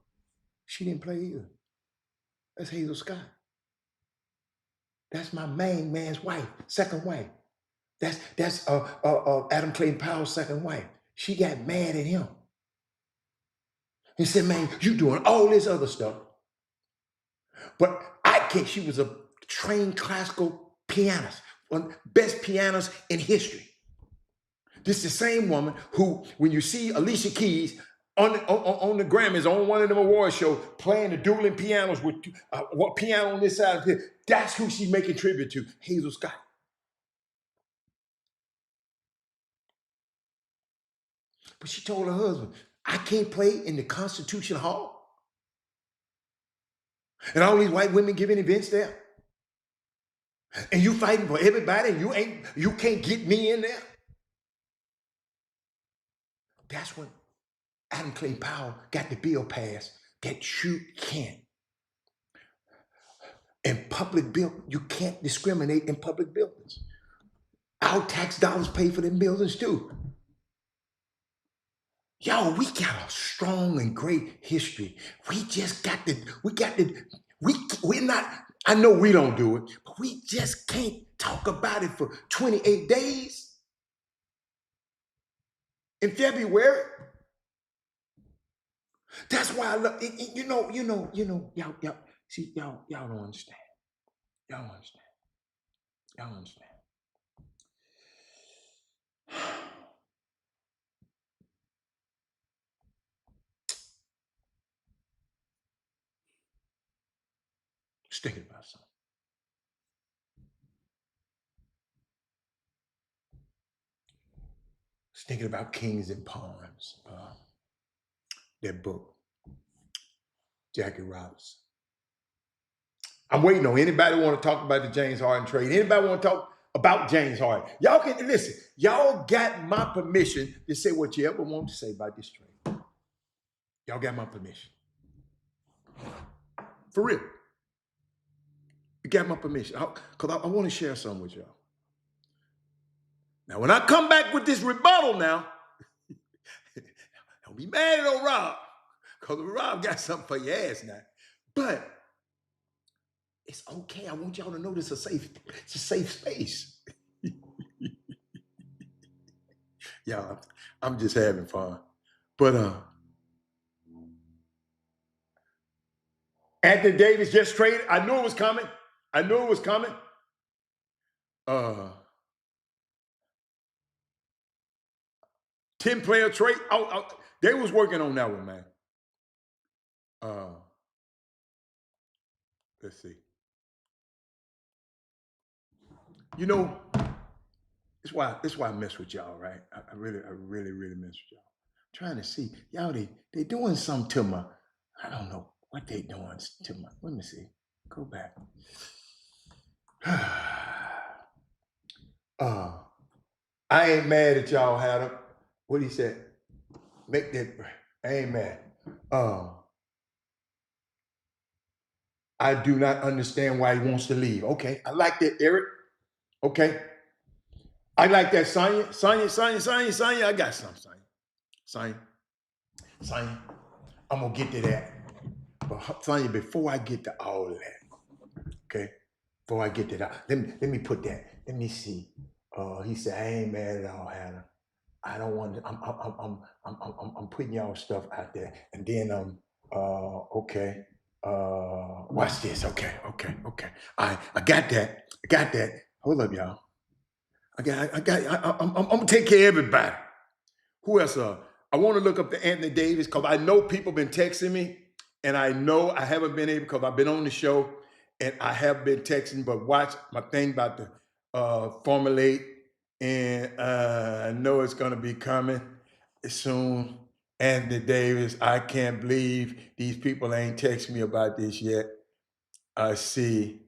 She didn't play either. That's Hazel Scott. That's my main man's wife, second wife. That's Adam Clayton Powell's second wife. She got mad at him He said, man, you doing all this other stuff. But I can't. She was a trained classical pianist, one of the best pianists in history. This is the same woman who, when you see Alicia Keys on the Grammys, on one of them award shows, playing the dueling pianos with what piano on this side of here, that's who she's making tribute to, Hazel Scott. But she told her husband, I can't play in the Constitution Hall. And all these white women giving events there. And you fighting for everybody, and you can't get me in there. That's when Adam Clay Powell got the bill passed that you can't. In public buildings, you can't discriminate in public buildings. Our tax dollars pay for them buildings too. Yo, we got a strong and great history. We're not, I know we don't do it, but we just can't talk about it for 28 days in February. That's why I love it. Y'all see, y'all don't understand. Y'all don't understand. Y'all don't understand. Just thinking about something. Just thinking about Kings and Pawns, that book, Jackie Robinson. I'm waiting on anybody want to talk about the James Harden trade. Anybody want to talk about James Harden? Y'all can listen. Y'all got my permission to say what you ever want to say about this trade. Y'all got my permission. For real. You got my permission. Because I want to share something with y'all. Now, when I come back with this rebuttal now, don't be mad at old Rob. Because Rob got something for your ass now. But it's okay. I want y'all to know this is it's a safe space. Y'all, I'm just having fun. But Anthony Davis just traded. I knew it was coming. 10-player trade. They was working on that one, man. Let's see. You know, it's why I mess with y'all, right? I really mess with y'all. I'm trying to see. Y'all, they doing something to my, I don't know what they doing to my, let me see. Go back. I ain't mad at y'all, Adam. What he said? Make that, I ain't mad. I do not understand why he wants to leave. Okay, I like that, Eric. Okay. I like that, Sonya. I got some, Sonya. I'm going to get to that. But Sonya, before I get to all of that, okay? Before I get to that, let me put that. Let me see. He said, I ain't mad at all, Hannah. I don't want to, I'm putting y'all stuff out there. And then, okay. Watch this. Okay. I got that. Hold up, y'all. I'm gonna take care of everybody. Who else? I want to look up to Anthony Davis because I know people been texting me, and I know I haven't been able because I've been on the show and I have been texting. But watch my thing about to formulate, and I know it's gonna be coming soon. Anthony Davis, I can't believe these people ain't texting me about this yet. I see.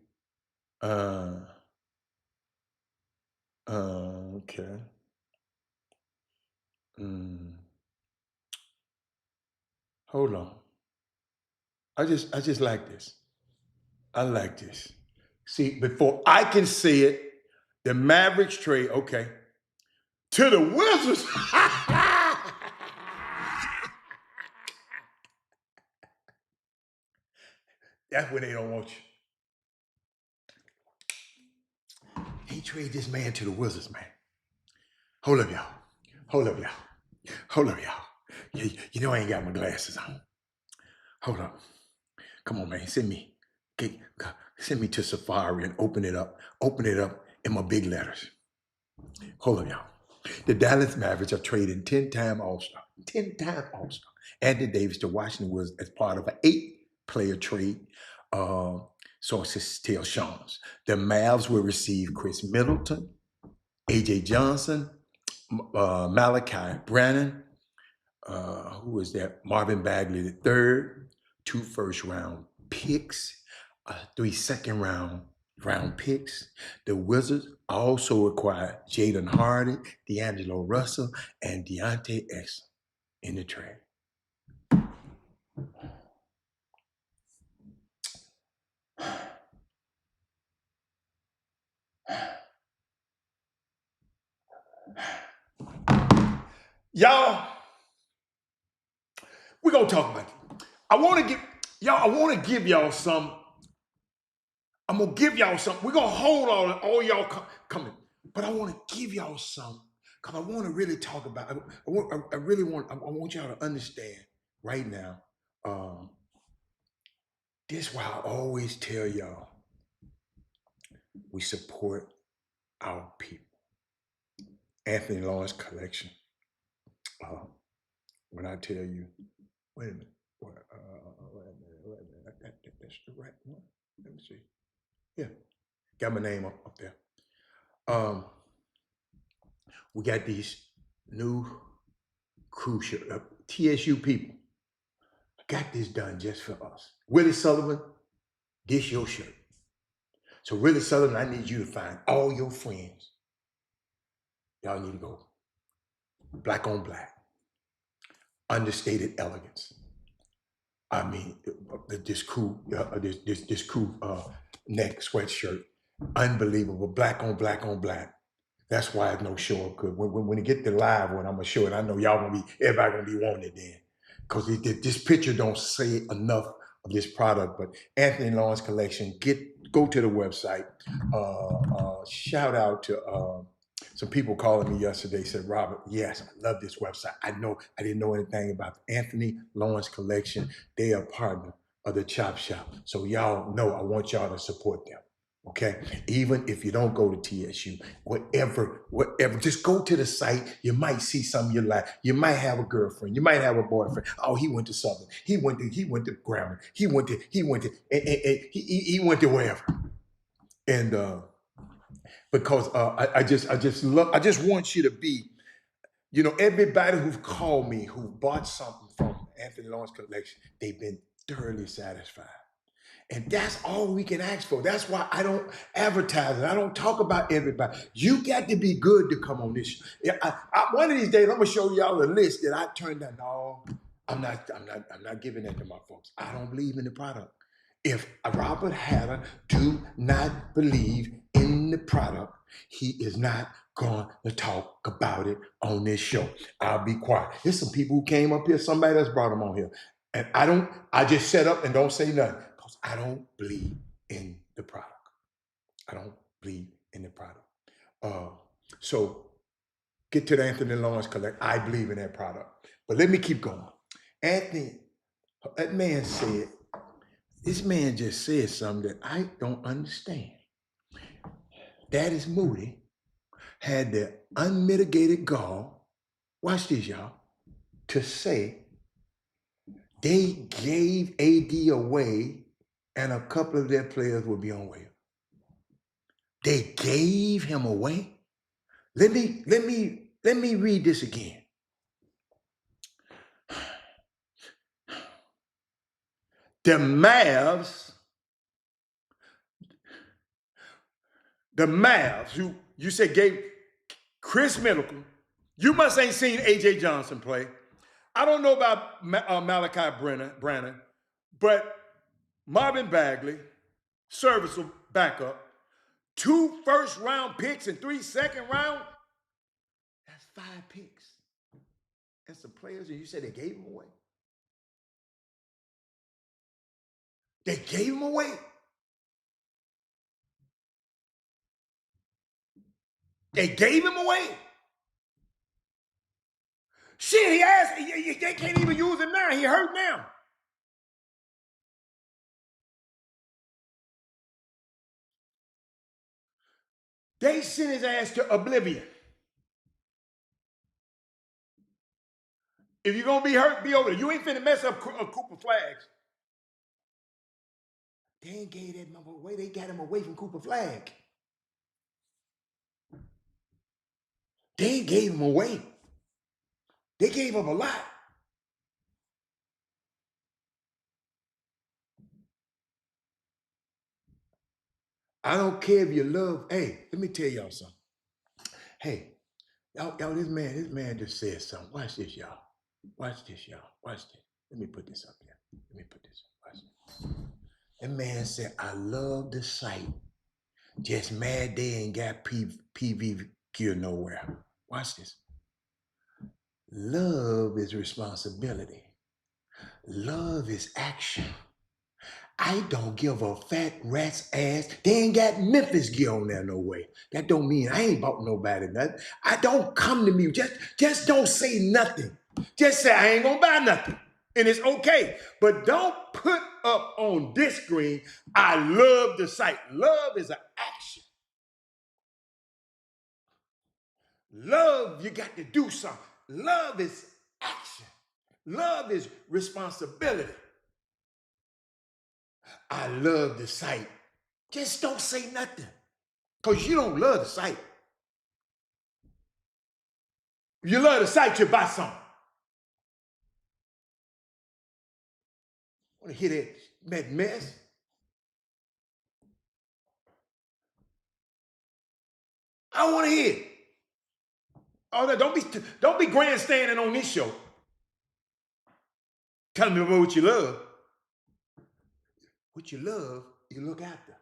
Okay. Hold on. I just like this. I like this. See, before I can see it, the Mavericks trade, okay, to the Wizards. That's when they don't want you. He trade this man to the Wizards, man. Hold up, y'all. You know I ain't got my glasses on. Hold up. Come on, man. Send me to Safari and open it up. Open it up in my big letters. Hold on, y'all. The Dallas Mavericks are trading 10-time All-Star. 10-time All-Star. Anthony Davis to Washington was as part of an 8-player trade. Sources tell Shawns. The Mavs will receive Chris Middleton, AJ Johnson, Malachi Brannon, who is that? Marvin Bagley III, 2 first-round picks, 3 second-round picks. The Wizards also acquired Jaden Hardy, D'Angelo Russell, and Deontay Exum in the trade. Y'all, we're gonna talk about it. I want to give y'all some. I'm gonna give y'all some. We're gonna hold all y'all coming, but I want to give y'all some because I want to really talk about. I want y'all to understand right now. This is why I always tell y'all we support our people. Anthony Lawrence collection. When I tell you, wait a minute, that's the right one. Let me see. Yeah, got my name up there. We got these new cruise ship, TSU people. Got this done just for us. Willie Sullivan, this your shirt. So Willie Sullivan, I need you to find all your friends. Y'all need to go black on black. Understated elegance. I mean, this cool neck sweatshirt, unbelievable, black on black on black. That's why it's no show up good. When you get the live one, I'm gonna show it. I know everybody gonna be wanting it then, because this picture don't say enough of this product. But Anthony Lawrence collection, go to the website. Shout out to some people calling me yesterday, said, Robert, yes, I love this website. I didn't know anything about the Anthony Lawrence collection. They are a partner of the Chop Shop. So y'all know I want y'all to support them. Okay, even if you don't go to TSU, whatever, just go to the site. You might see something you like. You might have a girlfriend. You might have a boyfriend. Oh, he went to Southern. He went to Grammar. He went to wherever. And because I just want you to be, everybody who's called me who bought something from Anthony Lawrence collection, they've been thoroughly satisfied. And that's all we can ask for. That's why I don't advertise it. I don't talk about everybody. You got to be good to come on this show. One of these days, I'm gonna show y'all a list that I turned down. No, I'm not giving that to my folks. I don't believe in the product. If Robert Hatter do not believe in the product, he is not going to talk about it on this show. I'll be quiet. There's some people who came up here. Somebody else brought them on here. And I just shut up and don't say nothing because I don't believe in the product. I don't believe in the product. So get to the Anthony Lawrence collect. I believe in that product. But let me keep going. Anthony, this man just said something that I don't understand. Daddy's Moody had the unmitigated gall, watch this, y'all, to say they gave AD away and a couple of their players will be on waiver. They gave him away. Let me read this again. The Mavs, who you said gave Chris Middleton, you must ain't seen AJ Johnson play. I don't know about Malachi Brannon, but Marvin Bagley, serviceable backup, 2 first-round picks and 3 second-round. That's 5 picks. And some players, and you said they gave them away. They gave them away. They gave him away. Shit, they can't even use him now. He hurt now. They sent his ass to oblivion. If you're going to be hurt, be over there. You ain't finna mess up Cooper Flags. They ain't gave that motherfucker away. They got him away from Cooper Flag. They ain't gave him away. They gave him a lot. I don't care if you love. Hey, let me tell y'all something. Hey, y'all, this man just said something. Watch this, y'all. Watch this, y'all. Watch this. Let me put this up here. Let me put this up. Watch this. That man said, I love the sight. Just mad they ain't got PV gear nowhere. Watch this. Love is responsibility. Love is action. I don't give a fat rat's ass. They ain't got Memphis gear on there no way. That don't mean I ain't bought nobody nothing. I don't come to me. Just don't say nothing. Just say I ain't gonna buy nothing. And it's okay. But don't put up on this screen, I love the site. Love is an action. Love, you got to do something. Love is action. Love is responsibility. I love the site. Just don't say nothing. Because you don't love the site. If you love the site, you buy something. Want to hear that mess? I want to hear it. Oh, no, don't be grandstanding on this show. Tell me about what you love. What you love, you look after.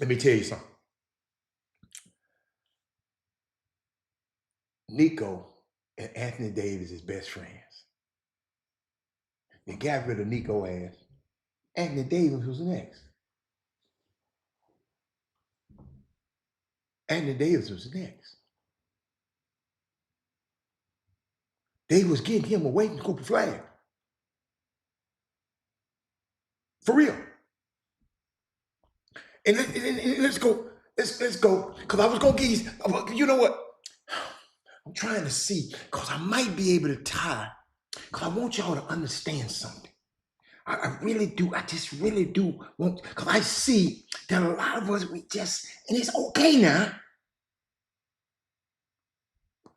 Let me tell you something. Nico and Anthony Davis is best friends. They got rid of Nico ass. Anthony Davis was next. Anthony Davis was next. They was getting him away from Cooper Flag. For real. And let's go. Let's go. Because I was going to give you, you know what? I'm trying to see, because I might be able to tie, because I want y'all to understand something. I really do. I just really do want, because I see that a lot of us, we just, and it's okay now.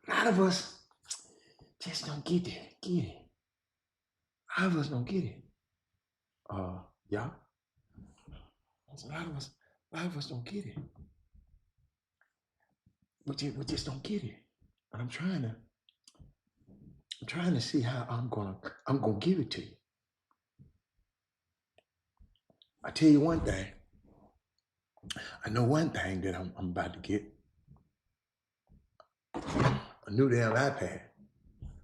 A lot of us just don't get it. A lot of us don't get it. Yeah. A lot of us don't get it. We just don't get it. And I'm trying to see how I'm gonna give it to you. I tell you one thing. I know one thing that I'm about to get. A new damn iPad.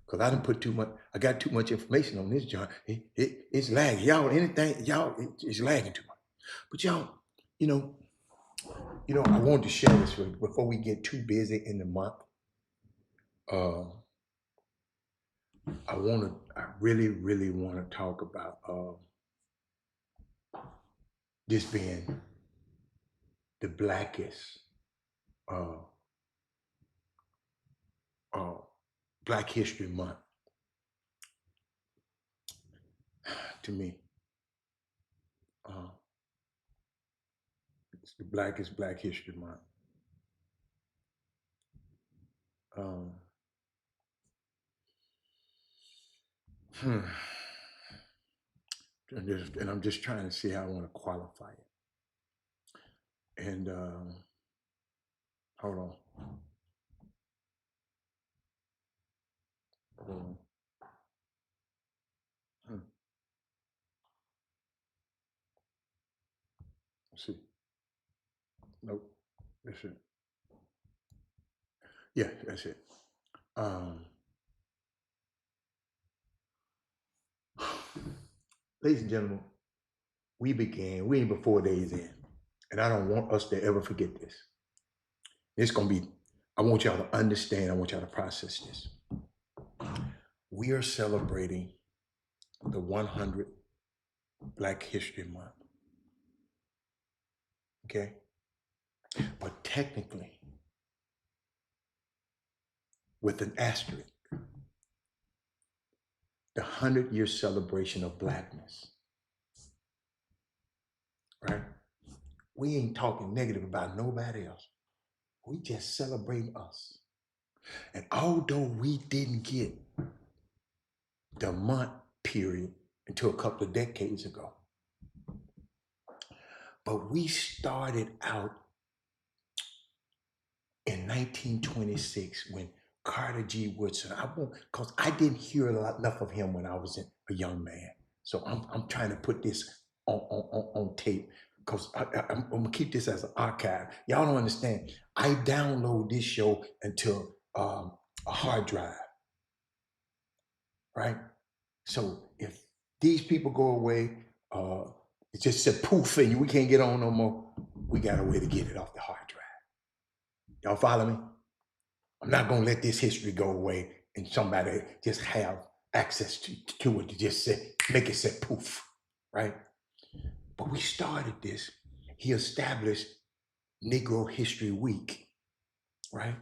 Because I didn't put too much, I got too much information on this joint. It's lagging. It's lagging too much. But y'all, you know, I wanted to share this with you before we get too busy in the month. I really, really want to talk about this being the blackest Black History Month to me. It's the blackest Black History Month. And I'm just trying to see how I want to qualify it. And hold on. Let's see. Nope. That's it. Yeah, that's it. Ladies and gentlemen, we ain't but 4 days in. And I don't want us to ever forget this. It's going to be, I want y'all to understand, I want y'all to process this. we are celebrating the 100th Black History Month. Okay? But technically, with an asterisk, the 100-year celebration of Blackness, right? We ain't talking negative about nobody else. We just celebrate us. And although we didn't get the month period until a couple of decades ago, but we started out in 1926 when Carter G. Woodson, because I didn't hear enough of him when I was a young man. So I'm trying to put this on tape because I'm gonna keep this as an archive. Y'all don't understand. I download this show into a hard drive, right? So if these people go away, it just said poof and we can't get on no more. We got a way to get it off the hard drive. Y'all follow me? I'm not gonna let this history go away and somebody just have access to it to just say, make it say poof, right? But we started this. He established Negro History Week, right?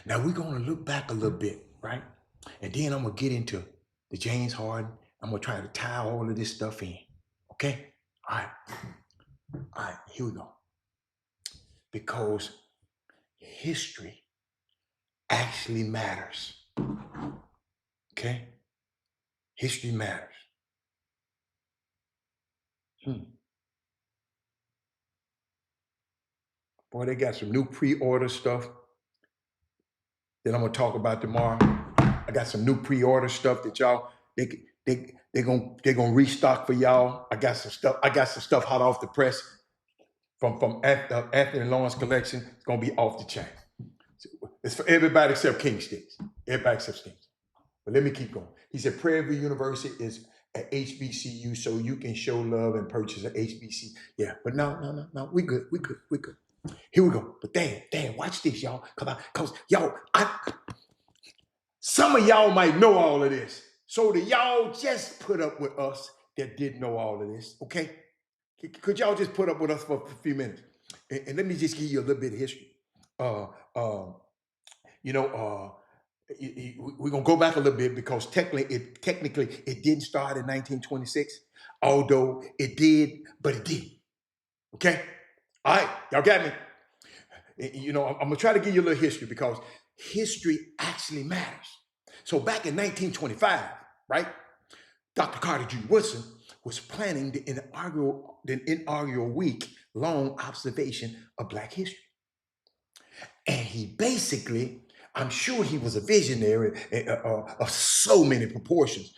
Now we're gonna look back a little bit, right? And then I'm gonna get into the James Harden. I'm gonna try to tie all of this stuff in, okay? All right, here we go. Because history actually matters, okay? History matters. Boy, they got some new pre-order stuff that I'm gonna talk about tomorrow. I got some new pre-order stuff that y'all they're gonna restock for y'all. I got some stuff hot off the press from Anthony Lawrence collection. It's gonna be off the chain. It's for everybody except King Sticks. Everybody except Sticks. But let me keep going. He said Prairie View University is at HBCU, so you can show love and purchase an HBC. Yeah, but no. We good. Here we go. But damn, watch this, y'all. Cause y'all, some of y'all might know all of this. So that y'all just put up with us that didn't know all of this, okay? Could y'all just put up with us for a few minutes? And let me just give you a little bit of history. We're gonna go back a little bit because technically it didn't start in 1926, although it did, but it didn't. Okay? All right, y'all got me. I'm gonna try to give you a little history because history actually matters. So back in 1925, right, Dr. Carter G. Woodson was planning the inaugural week-long observation of Black history. And he basically, I'm sure he was a visionary of so many proportions.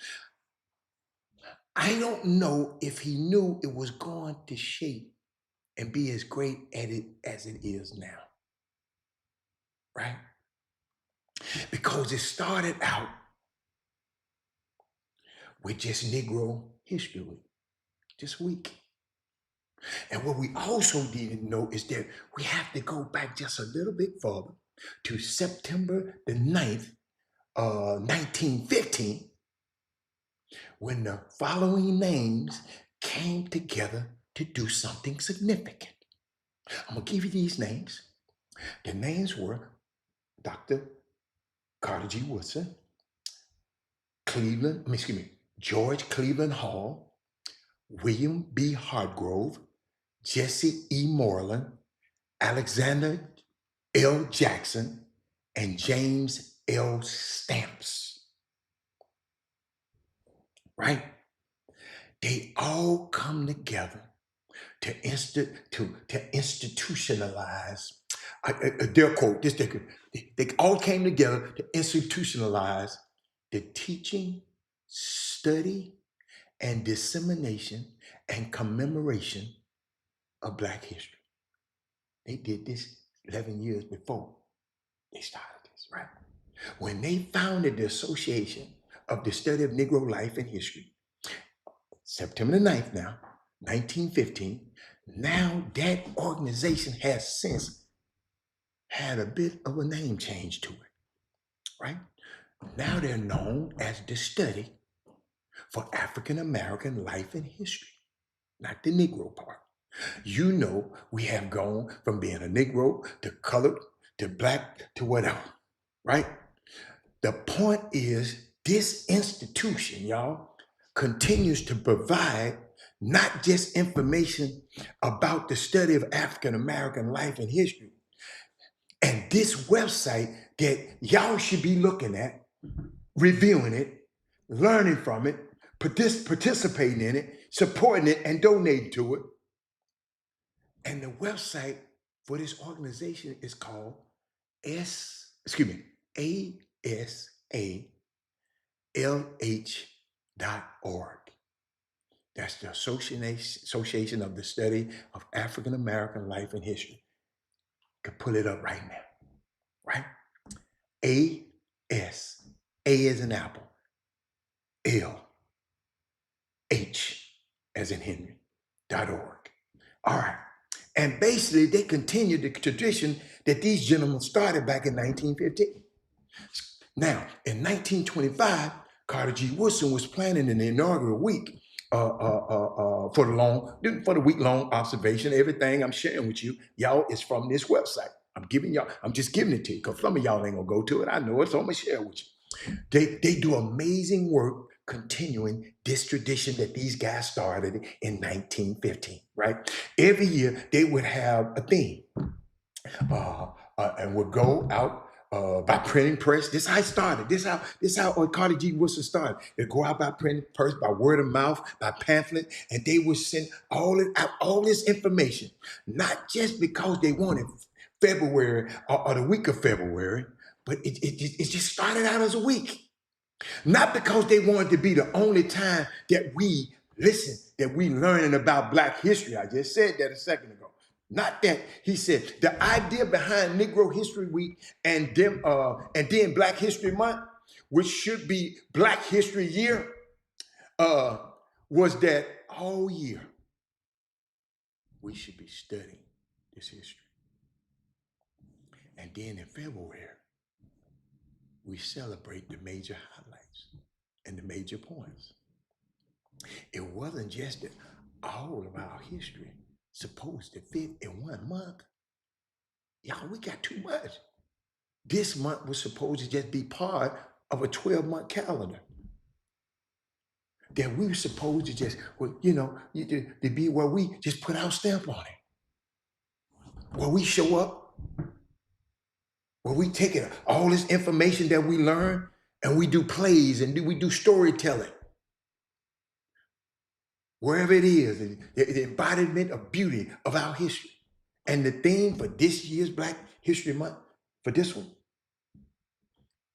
I don't know if he knew it was going to shape and be as great at it as it is now, right? Because it started out with just Negro History Week, just week. And what we also didn't know is that we have to go back just a little bit further to September the 9th, 1915, when the following names came together to do something significant. I'm gonna give you these names. The names were Dr. Carter G. Woodson, George Cleveland Hall, William B. Hartgrove, Jesse E. Moreland, Alexander L. Jackson, and James L. Stamps. Right? They all come together to institutionalize. Their quote: they all came together to institutionalize the teaching, study, and dissemination and commemoration of Black history. They did this 11 years before they started this, right? When they founded the Association of the Study of Negro Life and History, September the 9th now, 1915, now that organization has since had a bit of a name change to it, right? Now they're known as the study for African American life and history, not the Negro part. You know, we have gone from being a Negro to colored to black to whatever, right? The point is, this institution, y'all, continues to provide not just information about the study of African American life and history. And this website that y'all should be looking at, reviewing it, learning from it, participating in it, supporting it, and donating to it. And the website for this organization is called ASALH.org. That's the Association of the Study of African American Life and History. Could pull it up right now, right? A-S, A as in apple, L-H as in Henry.org. All right. And basically, they continued the tradition that these gentlemen started back in 1915. Now, in 1925, Carter G. Woodson was planning an inaugural week for the week-long observation. Everything I'm sharing with you, y'all, is from this website. I'm just giving it to you because some of y'all ain't gonna go to it. I know it, so I'm gonna share it with you. They do amazing work continuing this tradition that these guys started in 1915, right? Every year they would have a theme and would go out by printing press. This is how it started. This is how Carter G. Woodson started. They'd go out by printing press, by word of mouth, by pamphlet, and they would send all this information, not just because they wanted February or the week of February, but it just started out as a week. Not because they wanted to be the only time that we listen, that we learning about Black history. I just said that a second ago. Not that. He said the idea behind Negro History Week and then Black History Month, which should be Black History Year, was that all year we should be studying this history. And then in February, we celebrate the major highlights and the major points. It wasn't just that all of our history supposed to fit in 1 month. Y'all, we got too much. This month was supposed to just be part of a 12-month calendar. That we were supposed to just, to be where we just put our stamp on it. Where we show up, where we take it, all this information that we learn, and we do plays and we do storytelling. Wherever it is, the embodiment of beauty of our history. And the theme for this year's Black History Month, for this one,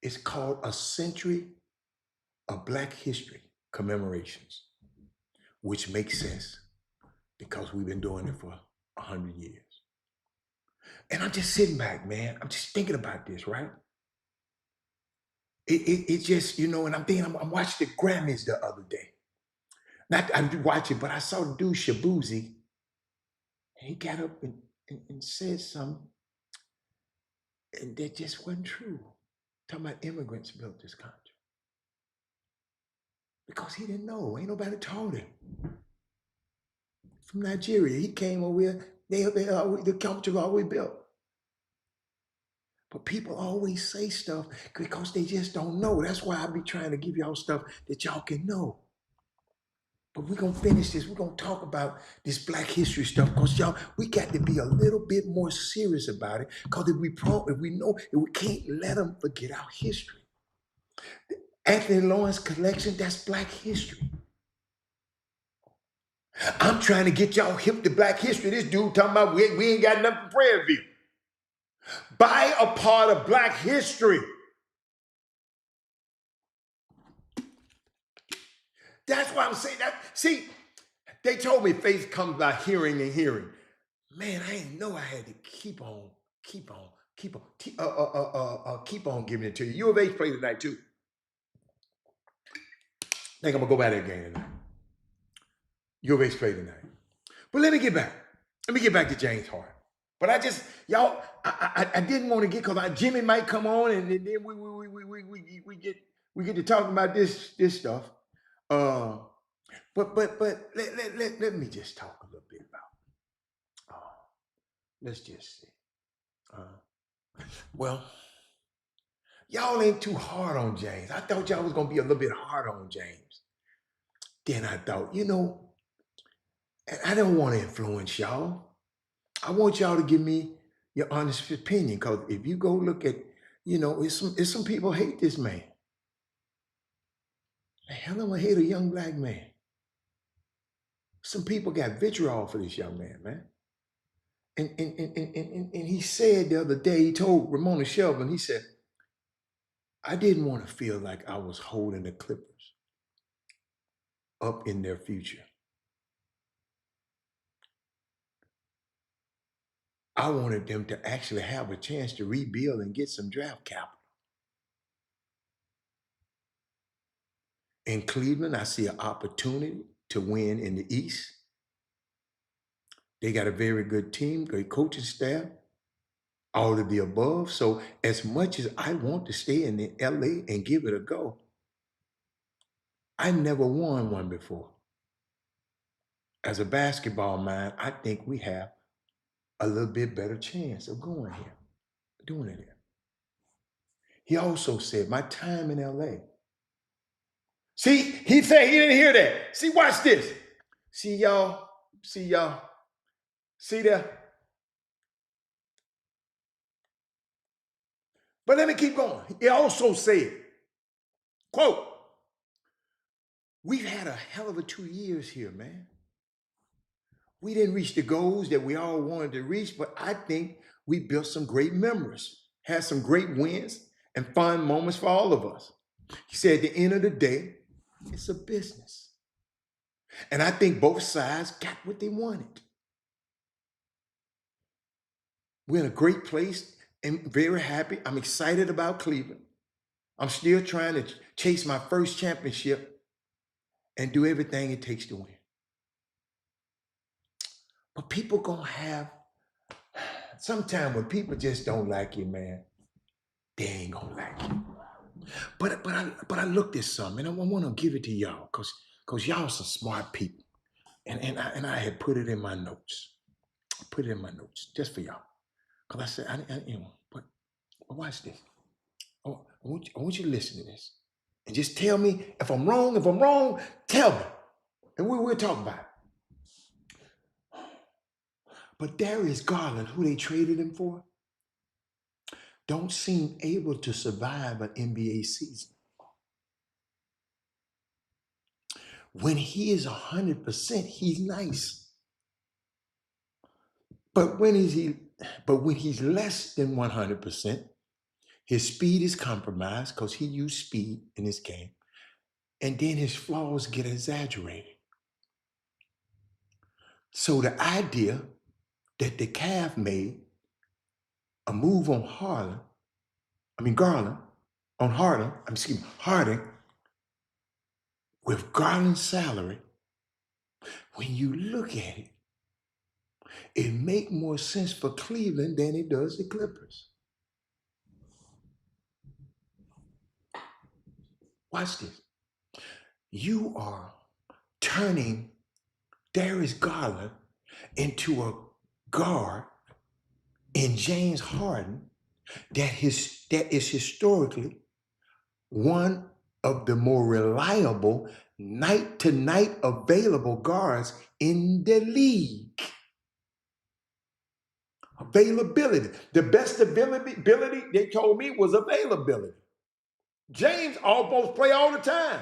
is called A Century of Black History Commemorations, which makes sense because we've been doing it for 100 years. And I'm just sitting back, man. I'm just thinking about this, right? It just, and I'm thinking, I'm watching the Grammys the other day. Not I did watch it, but I saw the dude Shabuzi, and he got up and said something, and that just wasn't true. Talking about immigrants built this country. Because he didn't know. Ain't nobody taught him. From Nigeria, he came over here. The country always built. But people always say stuff because they just don't know. That's why I be trying to give y'all stuff that y'all can know. But we're going to finish this. We're going to talk about this Black history stuff because, y'all, we got to be a little bit more serious about it because if we know, we can't let them forget our history. The Anthony Lawrence collection, that's Black history. I'm trying to get y'all hip to Black history. This dude talking about we ain't got nothing for Prairie View. Buy a part of Black history. That's why I'm saying that. See, they told me faith comes by hearing and hearing. Man, I didn't know I had to keep on giving it to you. U of H played tonight too. I think I'm gonna go by that game tonight. U of H played tonight. But let me get back. Let me get back to James Harden. But I just, y'all, I didn't want to get, because Jimmy might come on, and then we get to talking about this stuff. Uh, but let me just talk a little bit about. Let's just see. Well, y'all ain't too hard on James. I thought y'all was gonna be a little bit hard on James. Then I thought, I don't want to influence y'all. I want y'all to give me your honest opinion. Because if you go look at, it's some people hate this man. The hell of a hate a young black man. Some people got vitriol for this young man. And he said the other day, he told Ramona Shelburne, he said, I didn't want to feel like I was holding the Clippers up in their future. I wanted them to actually have a chance to rebuild and get some draft capital. In Cleveland, I see an opportunity to win in the East. They got a very good team, great coaching staff, all of the above. So as much as I want to stay in the LA and give it a go, I never won one before. As a basketball mind, I think we have a little bit better chance of going here, doing it here. He also said, my time in LA. See, he said he didn't hear that. See, watch this. See y'all. See there? But let me keep going. He also said, quote, we've had a hell of a 2 years here, man. We didn't reach the goals that we all wanted to reach, but I think we built some great memories, had some great wins and fun moments for all of us. He said, at the end of the day, it's a business. And I think both sides got what they wanted. We're in a great place and very happy. I'm excited about Cleveland. I'm still trying to chase my first championship and do everything it takes to win. But people gonna have, sometimes when people just don't like you, man, they ain't gonna like you. But I looked at something, and I want to give it to y'all, cause y'all some smart people, and I had put it in my notes. I put it in my notes just for y'all, cause I said, but watch this. I want you to listen to this, and just tell me if I'm wrong. If I'm wrong, tell me, and we'll talk about it. But Darius Garland, who they traded him for, don't seem able to survive an NBA season. When he is 100%, he's nice. But when he's less than 100%, his speed is compromised because he used speed in his game. And then his flaws get exaggerated. So the idea that the Cavs made a move on Harden, with Garland's salary, when you look at it, it makes more sense for Cleveland than it does the Clippers. Watch this. You are turning Darius Garland into a guard in James Harden that is historically one of the more reliable night-to-night available guards in the league. Availability. The best ability they told me was availability. James almost play all the time.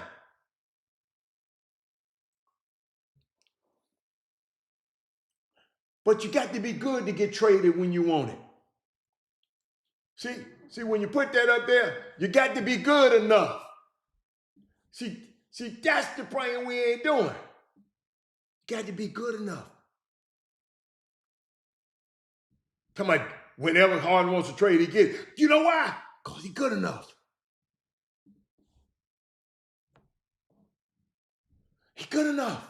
But you got to be good to get traded when you want it. See, when you put that up there, you got to be good enough. See, that's the praying we ain't doing. You got to be good enough. Come on, whenever Harden wants to trade, he gets it. You know why? Because he's good enough. He's good enough.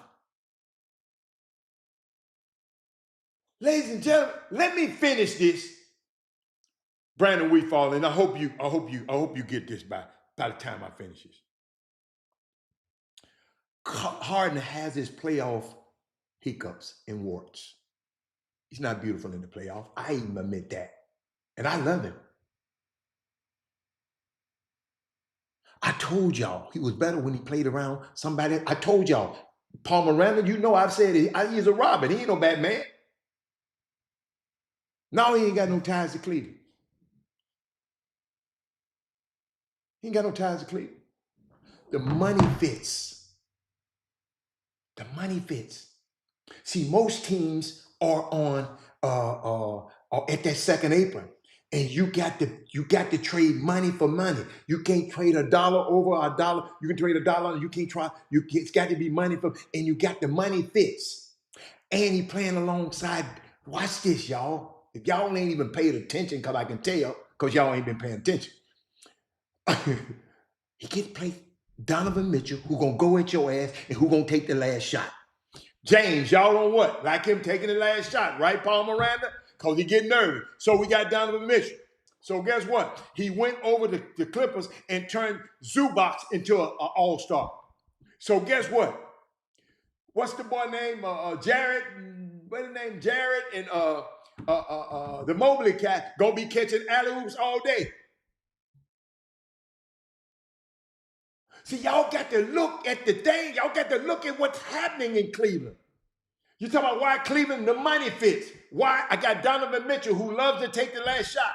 Ladies and gentlemen, let me finish this. Brandon Weefall, and I hope you get this by the time I finish this. Harden has his playoff hiccups and warts. He's not beautiful in the playoff. I even admit that. And I love him. I told y'all he was better when he played around somebody. I told y'all, Paul Miranda, you know I've said he's a Robin. He ain't no bad man. No, he ain't got no ties to Cleveland. He ain't got no ties to Cleveland. The money fits. The money fits. See, most teams are on are at that second apron, and you got to trade money for money. You can't trade a dollar over a dollar. You can trade a dollar, and you can't try. It's got to be money for, and you got the money fits. And he playing alongside. Watch this, y'all. If y'all ain't even paid attention, because I can tell, because y'all ain't been paying attention. He gets to play Donovan Mitchell, who gonna go at your ass and who gonna take the last shot. James, y'all on what? Like him taking the last shot, right, Paul Miranda? Because he get nervous. So we got Donovan Mitchell. So guess what? He went over the Clippers and turned Zubac into an all-star. So guess what? What's the boy name? Jared. What's his name? Jared and the Mobley cat gonna be catching alley-oops all day. See, y'all got to look at the thing. Y'all got to look at what's happening in Cleveland. You talk about why Cleveland, the money fits. Why I got Donovan Mitchell, who loves to take the last shot.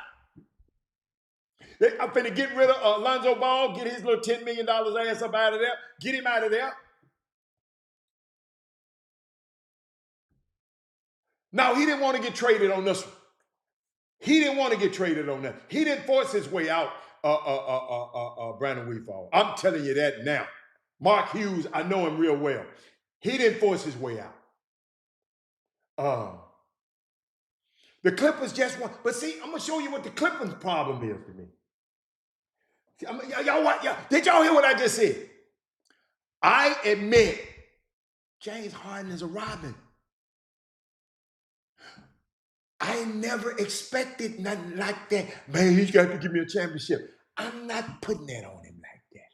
I'm finna get rid of Alonzo Ball, get his little $10 million ass up out of there, get him out of there. Now, he didn't want to get traded on this one. He didn't want to get traded on that. He didn't force his way out, Brandon Weefall. I'm telling you that now. Mark Hughes, I know him real well. He didn't force his way out. The Clippers just want, but see, I'm gonna show you what the Clippers' problem is to me. Did y'all hear what I just said? I admit James Harden is a Robin. I never expected nothing like that. Man, he's got to give me a championship. I'm not putting that on him like that.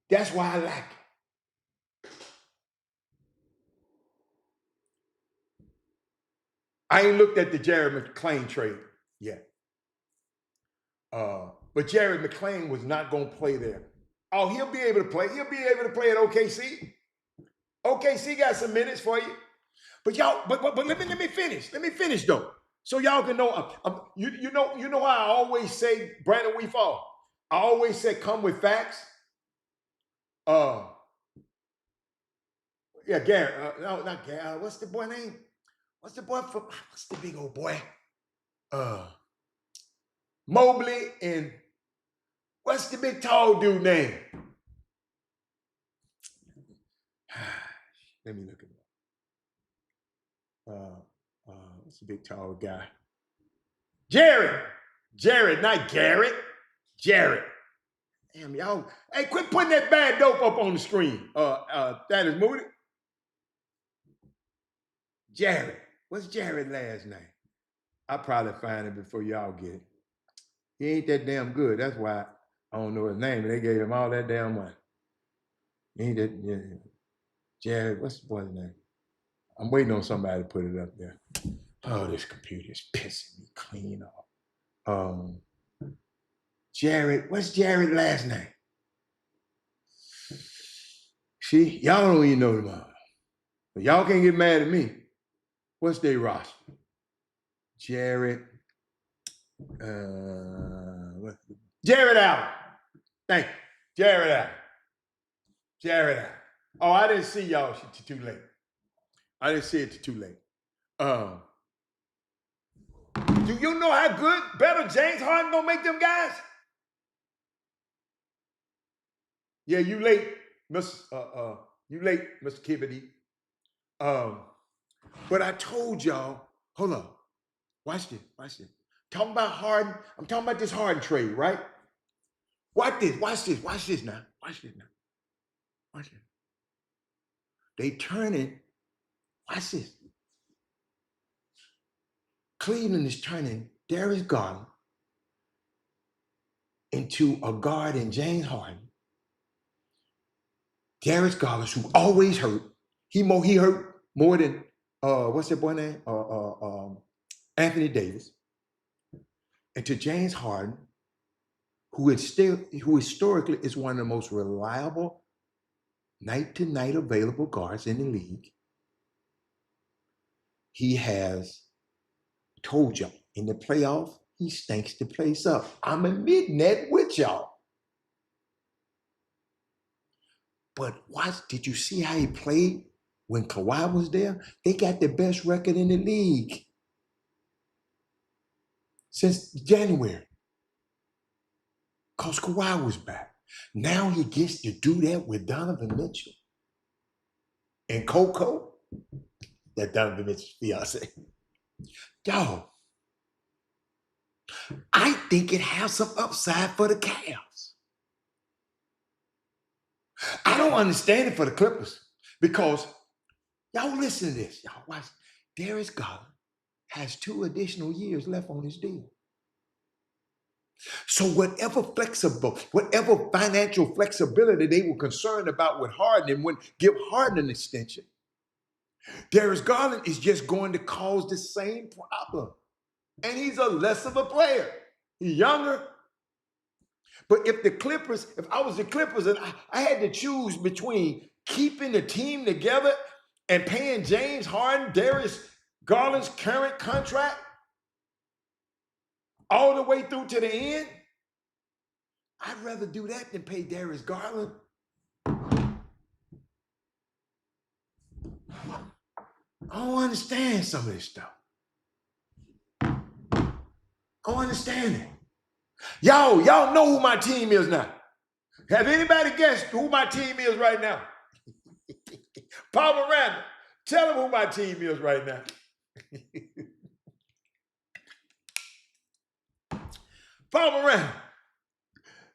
That's why I like it. I ain't looked at the Jared McClain trade yet. But Jared McClain was not going to play there. Oh, he'll be able to play. He'll be able to play at OKC. OKC got some minutes for you. But y'all, but let me finish. Let me finish though. So y'all can know. You know how I always say, Brandon Weefall. I always say, come with facts. Yeah, Garrett. No, not Garrett. What's the boy name? What's the big old boy? Mobley and what's the big tall dude name? Let me look at him. What's the big tall guy? Jared, not Garrett. Jared. Damn, y'all. Hey, quit putting that bad dope up on the screen. That is Moody. Jared. What's Jared's last name? I'll probably find it before y'all get it. He ain't that damn good. That's why I don't know his name. They gave him all that damn money. He ain't that, yeah. Jared, what's the boy's name? I'm waiting on somebody to put it up there. Oh, this computer is pissing me clean off. Jared, what's Jared's last name? See, y'all don't even know the mom. But y'all can't get mad at me. What's their roster? Jared. Jared Allen. Thank you. Jared Allen. Jared Allen. Oh, I didn't see y'all too late. I didn't see it too late. Do you know how good, better James Harden gonna make them guys? Yeah, you late, Mr. Kibbity. But I told y'all, hold on. Watch this. Talking about Harden, I'm talking about this Harden trade, right? Watch this now. They turning, watch this. Cleveland is turning Darius Garland into a guard in James Harden. Darius Garland, who always hurt. He hurt more than what's that boy name? Anthony Davis. And to James Harden, who historically is one of the most reliable night-to-night available guards in the league. He has told y'all in the playoff, he stinks the place up. I'm admitting that with y'all. But did you see how he played when Kawhi was there? They got the best record in the league since January. Because Kawhi was back. Now he gets to do that with Donovan Mitchell. And Coco, that Donovan Mitchell's fiance. Y'all, I think it has some upside for the Cavs. I don't understand it for the Clippers because y'all listen to this. Y'all watch. Darius Garland has 2 additional years left on his deal. So whatever financial flexibility they were concerned about with Harden and wouldn't give Harden an extension, Darius Garland is just going to cause the same problem. And he's a less of a player. He's younger. But if I was the Clippers and I had to choose between keeping the team together and paying James Harden, Darius Garland's current contract, all the way through to the end, I'd rather do that than pay Darius Garland. I don't understand some of this stuff. I don't understand it. Y'all know who my team is now. Have anybody guessed who my team is right now? Paul Miranda, tell him who my team is right now. Paul Miranda,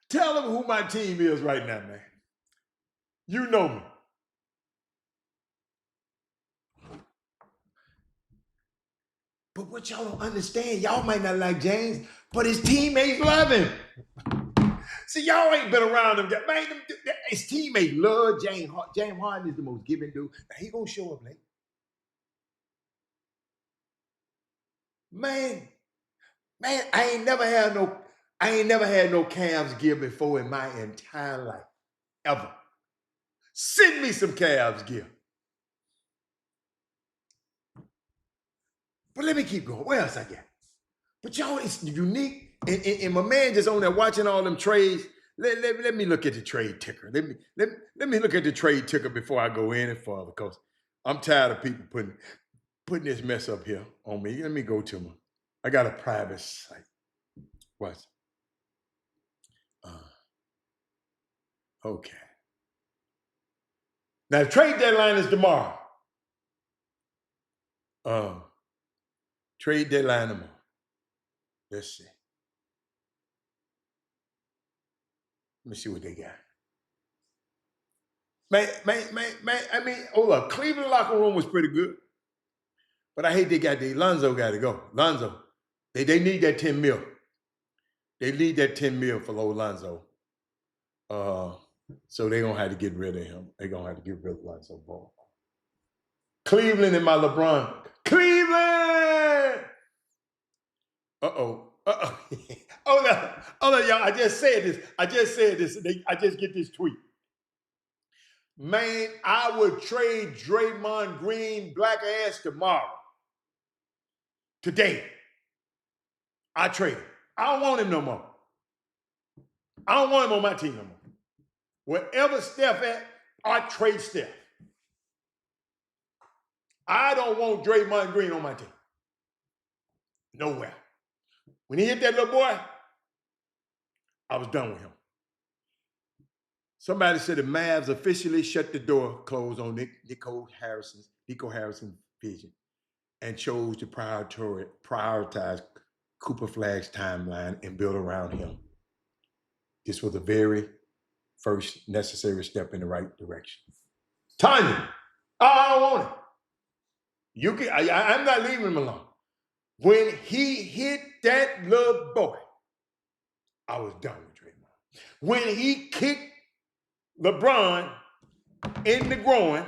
tell him who my team is right now, man. You know me. But what y'all don't understand, y'all might not like James, but his teammates love him. See, y'all ain't been around him. Man, his teammates love James Harden. James Harden is the most giving dude. Now, he gonna show up late. Man, I ain't never had no Cavs gear before in my entire life. Ever. Send me some Cavs gear. But let me keep going. What else I got? But y'all, it's unique. And my man just on there watching all them trades. Let me look at the trade ticker. Let me look at the trade ticker before I go any further, because I'm tired of people putting this mess up here on me. Let me go to I got a private site. What? Okay. Now the trade deadline is tomorrow. Trade deadline tomorrow. Let's see. Let me see what they got. Man, I mean, hold up. Cleveland locker room was pretty good. But I hate Lonzo got to go. Lonzo, they need that 10 mil. They need that 10 mil for old Lonzo. So they're going to have to get rid of him. They're going to have to get rid of Lonzo Ball. Cleveland and my LeBron. Cleveland! Uh-oh. Hold on, y'all. I just said this. I just get this tweet. Man, I would trade Draymond Green black ass tomorrow. Today. I trade him. I don't want him no more. I don't want him on my team no more. Wherever Steph at, I trade Steph. I don't want Draymond Green on my team. Nowhere. When he hit that little boy, I was done with him. Somebody said the Mavs officially shut the door closed on Nico Harrison's vision and chose to prioritize Cooper Flagg's timeline and build around him. This was the very first necessary step in the right direction. Tanya, I don't want it. I'm not leaving him alone. When he hit that little boy, I was done with Draymond. When he kicked LeBron in the groin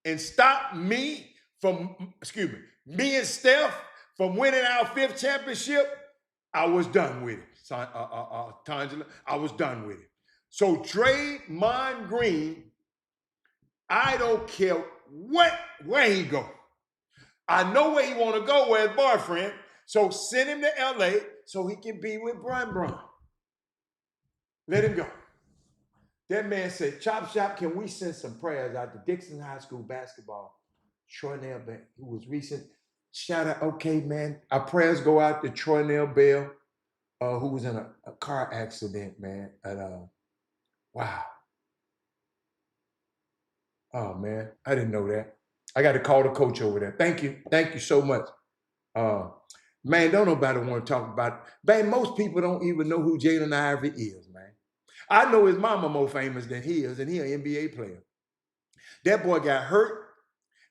and stopped me and Steph from winning our 5th championship, I was done with it. Tangela, I was done with it. So Draymond Green, I don't care where he go. I know where he want to go with his boyfriend, so send him to LA so he can be with Bron. Let him go. That man said, Chop Shop, can we send some prayers out to Dixon High School basketball? Troy Nell Bell, who was recent. Shout out, okay, man. Our prayers go out to Troy Nell Bell, who was in a car accident, man. Wow. Oh, man, I didn't know that. I got to call the coach over there. Thank you. Thank you so much. Man, don't nobody want to talk about it. Man, most people don't even know who Jalen Ivory is, man. I know his mama more famous than he is, and he an NBA player. That boy got hurt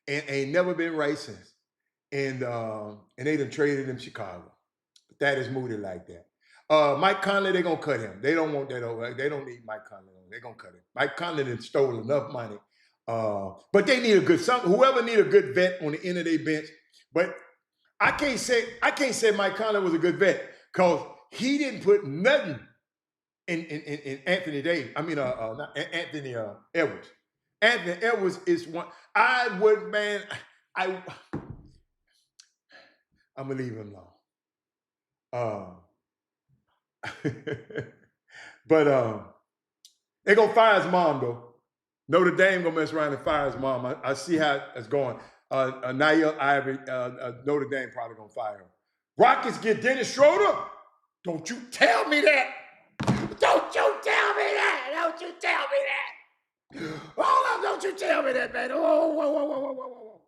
and ain't never been right since. And they done traded him Chicago. But that is Moody like that. Mike Conley, they're going to cut him. They don't want that over. They don't need Mike Conley. They're going to cut him. Mike Conley done stole enough money. But they need whoever need a good vet on the end of their bench. But I can't say Mike Conley was a good vet because he didn't put nothing in Anthony Davis. I mean, not Anthony Edwards. Anthony Edwards is one. I'm gonna leave him alone. But they gonna fire his mom though. Notre Dame gonna mess around and fire his mom. I see how it's going. Nail Ivory, Notre Dame probably gonna fire him. Rockets get Dennis Schroeder. Don't you tell me that. Don't you tell me that. Don't you tell me that. Hold up, don't you tell me that, man. Whoa.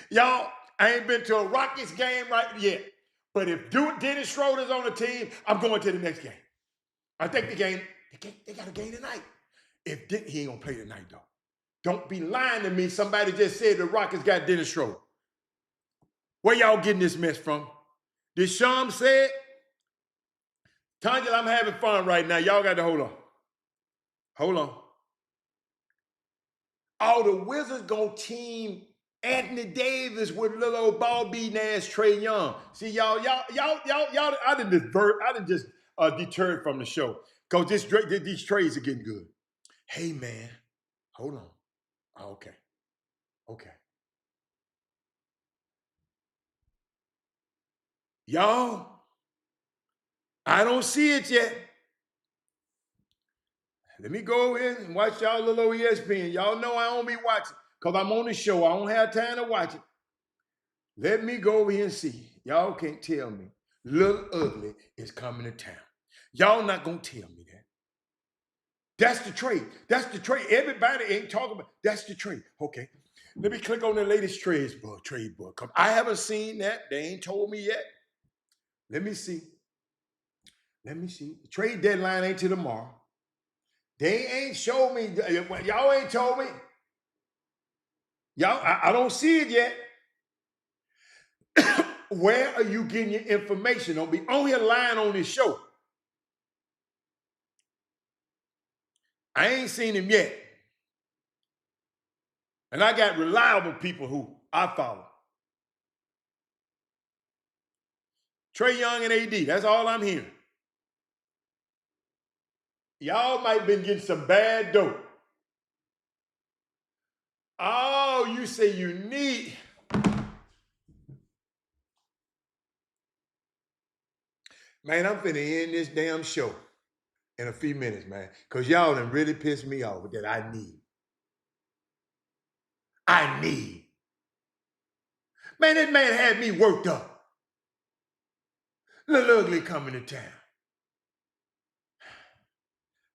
Y'all, I ain't been to a Rockets game right yet. But if Dennis Schroeder's on the team, I'm going to the next game. I think they got a game tonight. He ain't gonna play tonight, though. Don't be lying to me. Somebody just said the Rockets got Dennis Schroeder. Where y'all getting this mess from? Did Sham say it? Tanya, I'm having fun right now. Y'all got to hold on. Hold on. Oh, the Wizards gonna team Anthony Davis with little old ball beating ass Trae Young. See, y'all, I didn't just deterred from the show because these trades are getting good. Hey, man, hold on. Okay. Y'all, I don't see it yet. Let me go over here and watch y'all little old ESPN. Y'all know I don't be watching because I'm on the show. I don't have time to watch it. Let me go over here and see. Y'all can't tell me Little Ugly is coming to town. Y'all not going to tell me that. That's the trade. Everybody ain't talking about. That's the trade. Okay. Let me click on the latest trade book. I haven't seen that. They ain't told me yet. Let me see. The trade deadline ain't till tomorrow. They ain't showed me. Y'all ain't told me. Y'all, I don't see it yet. Where are you getting your information? Don't be on here lying on this show. I ain't seen him yet. And I got reliable people who I follow. Trae Young and AD, that's all I'm hearing. Y'all might have been getting some bad dope. Oh, you say you need. Man, I'm finna end this damn show in a few minutes, man. Because y'all done really pissed me off with that I need. Man, this man had me worked up. Little Ugly coming to town.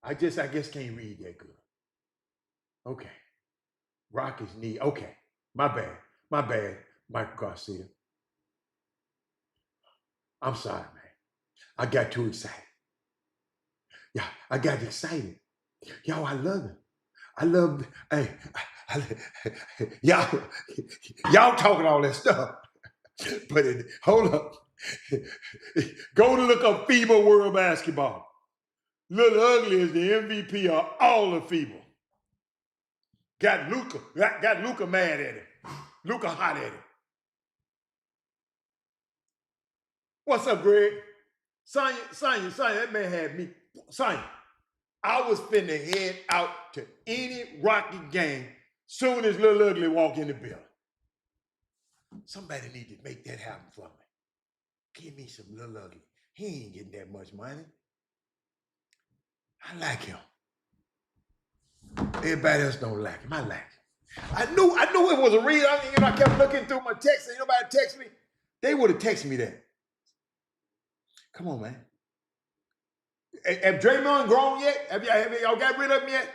I guess can't read that good. Okay. Rockets need. Okay. My bad, Michael Garcia. I'm sorry, man. I got too excited. Yeah, I got excited. Yo, I love him. Y'all talking all that stuff. But hold up. Go to look up FIBA World Basketball. Little Ugly is the MVP of all of FIBA. Got Luka mad at him. Luka hot at him. What's up, Greg? Sonya, that man had me. Sonya, I was finna head out to any Rocky game soon as Little Ugly walk in the building. Somebody need to make that happen for me. Give me some Little Ugly. He ain't getting that much money. I like him. Everybody else don't like him. I like him. I knew it was a reason. I kept looking through my text and nobody text me. They would have texted me that. Come on, man. Have Draymond grown yet? Have y'all got rid of him yet?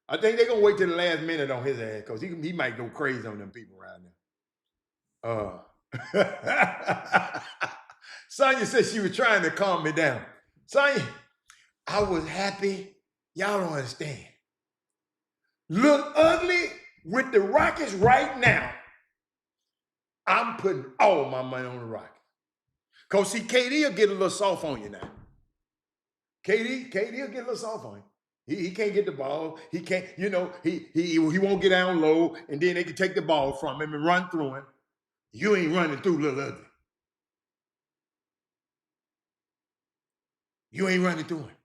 I think they're gonna wait till the last minute on his ass because he might go crazy on them people around there. Sonya said she was trying to calm me down. Sonya, I was happy. Y'all don't understand. Look ugly with the Rockets right now. I'm putting all my money on the Rockets. Because see, KD will get a little soft on you now. KD will get a little soft on you. He can't get the ball. He can't, he won't get down low, and then they can take the ball from him and run through him. You ain't running through Little Ugly. You ain't running through him.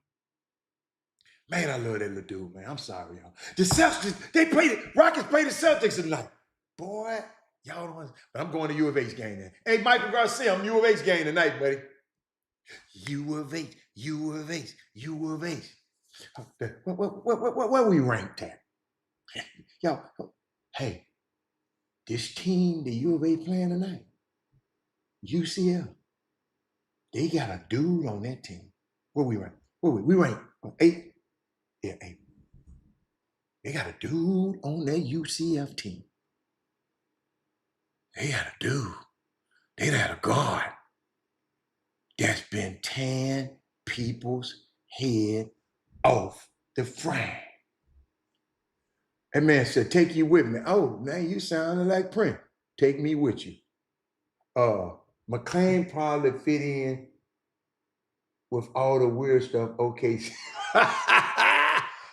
Man, I love that little dude, man. I'm sorry, y'all. The Celtics, Rockets play the Celtics tonight. Boy, y'all don't want. But I'm going to U of H game then. Hey, Michael Garcia, I'm U of H game tonight, buddy. U of H. Where we ranked at? Y'all, hey, this team, the U of H playing tonight, UCF, they got a dude on that team. Where we rank? We rank 8. Yeah, 8. They got a dude on that UCF team. They got a dude. They got a guard that's been tearing people's head off the frame. That man said, take you with me. Oh, man, you sounding like Prince. Take me with you. McLean probably fit in with all the weird stuff. Okay.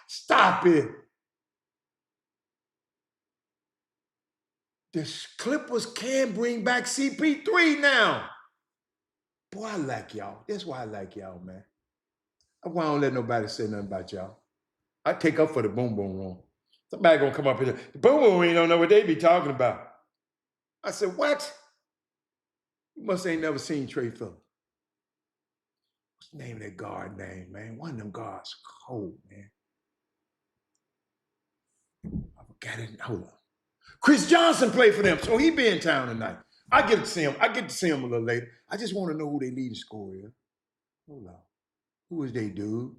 Stop it. The Clippers can bring back CP3 now. Boy, I like y'all. That's why I like y'all, man. That's why I don't let nobody say nothing about y'all. I take up for the boom boom room. Somebody gonna come up here. The boom boom room don't know what they be talking about. I said, what? You must ain't never seen Trey Phillips. What's the name of that guard name, man? One of them guards cold, man. I forgot it. Hold on. Chris Johnson played for them, so he be in town tonight. I get to see him. I get to see him a little later. I just want to know who their leading scorer is. Hold on. Who is they dude?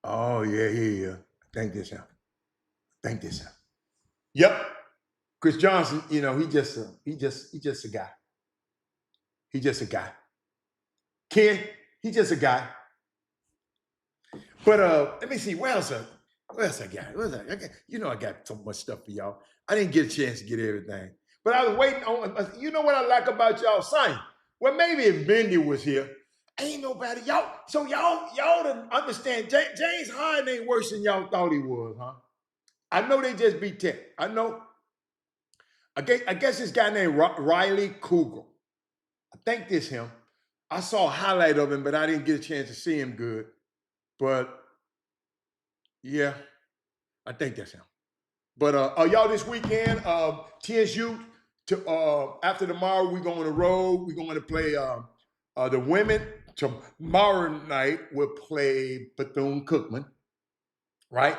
Oh, yeah. I think this him. Yep. Chris Johnson, he just a guy. He just a guy. Ken, he just a guy. But let me see, what else I got? I got so much stuff for y'all. I didn't get a chance to get everything. But I was waiting on, you know what I like about y'all saying? Well, maybe if Bendy was here, ain't nobody, y'all didn't understand, James Harden ain't worse than y'all thought he was, huh? I know they just beat Tech. I know. I guess this guy named Riley Cougar. I think this him. I saw a highlight of him, but I didn't get a chance to see him good. But yeah, I think that's him. But y'all this weekend, TSU, after tomorrow, we go on the road. We're going to play the women. Tomorrow night, we'll play Bethune-Cookman, right?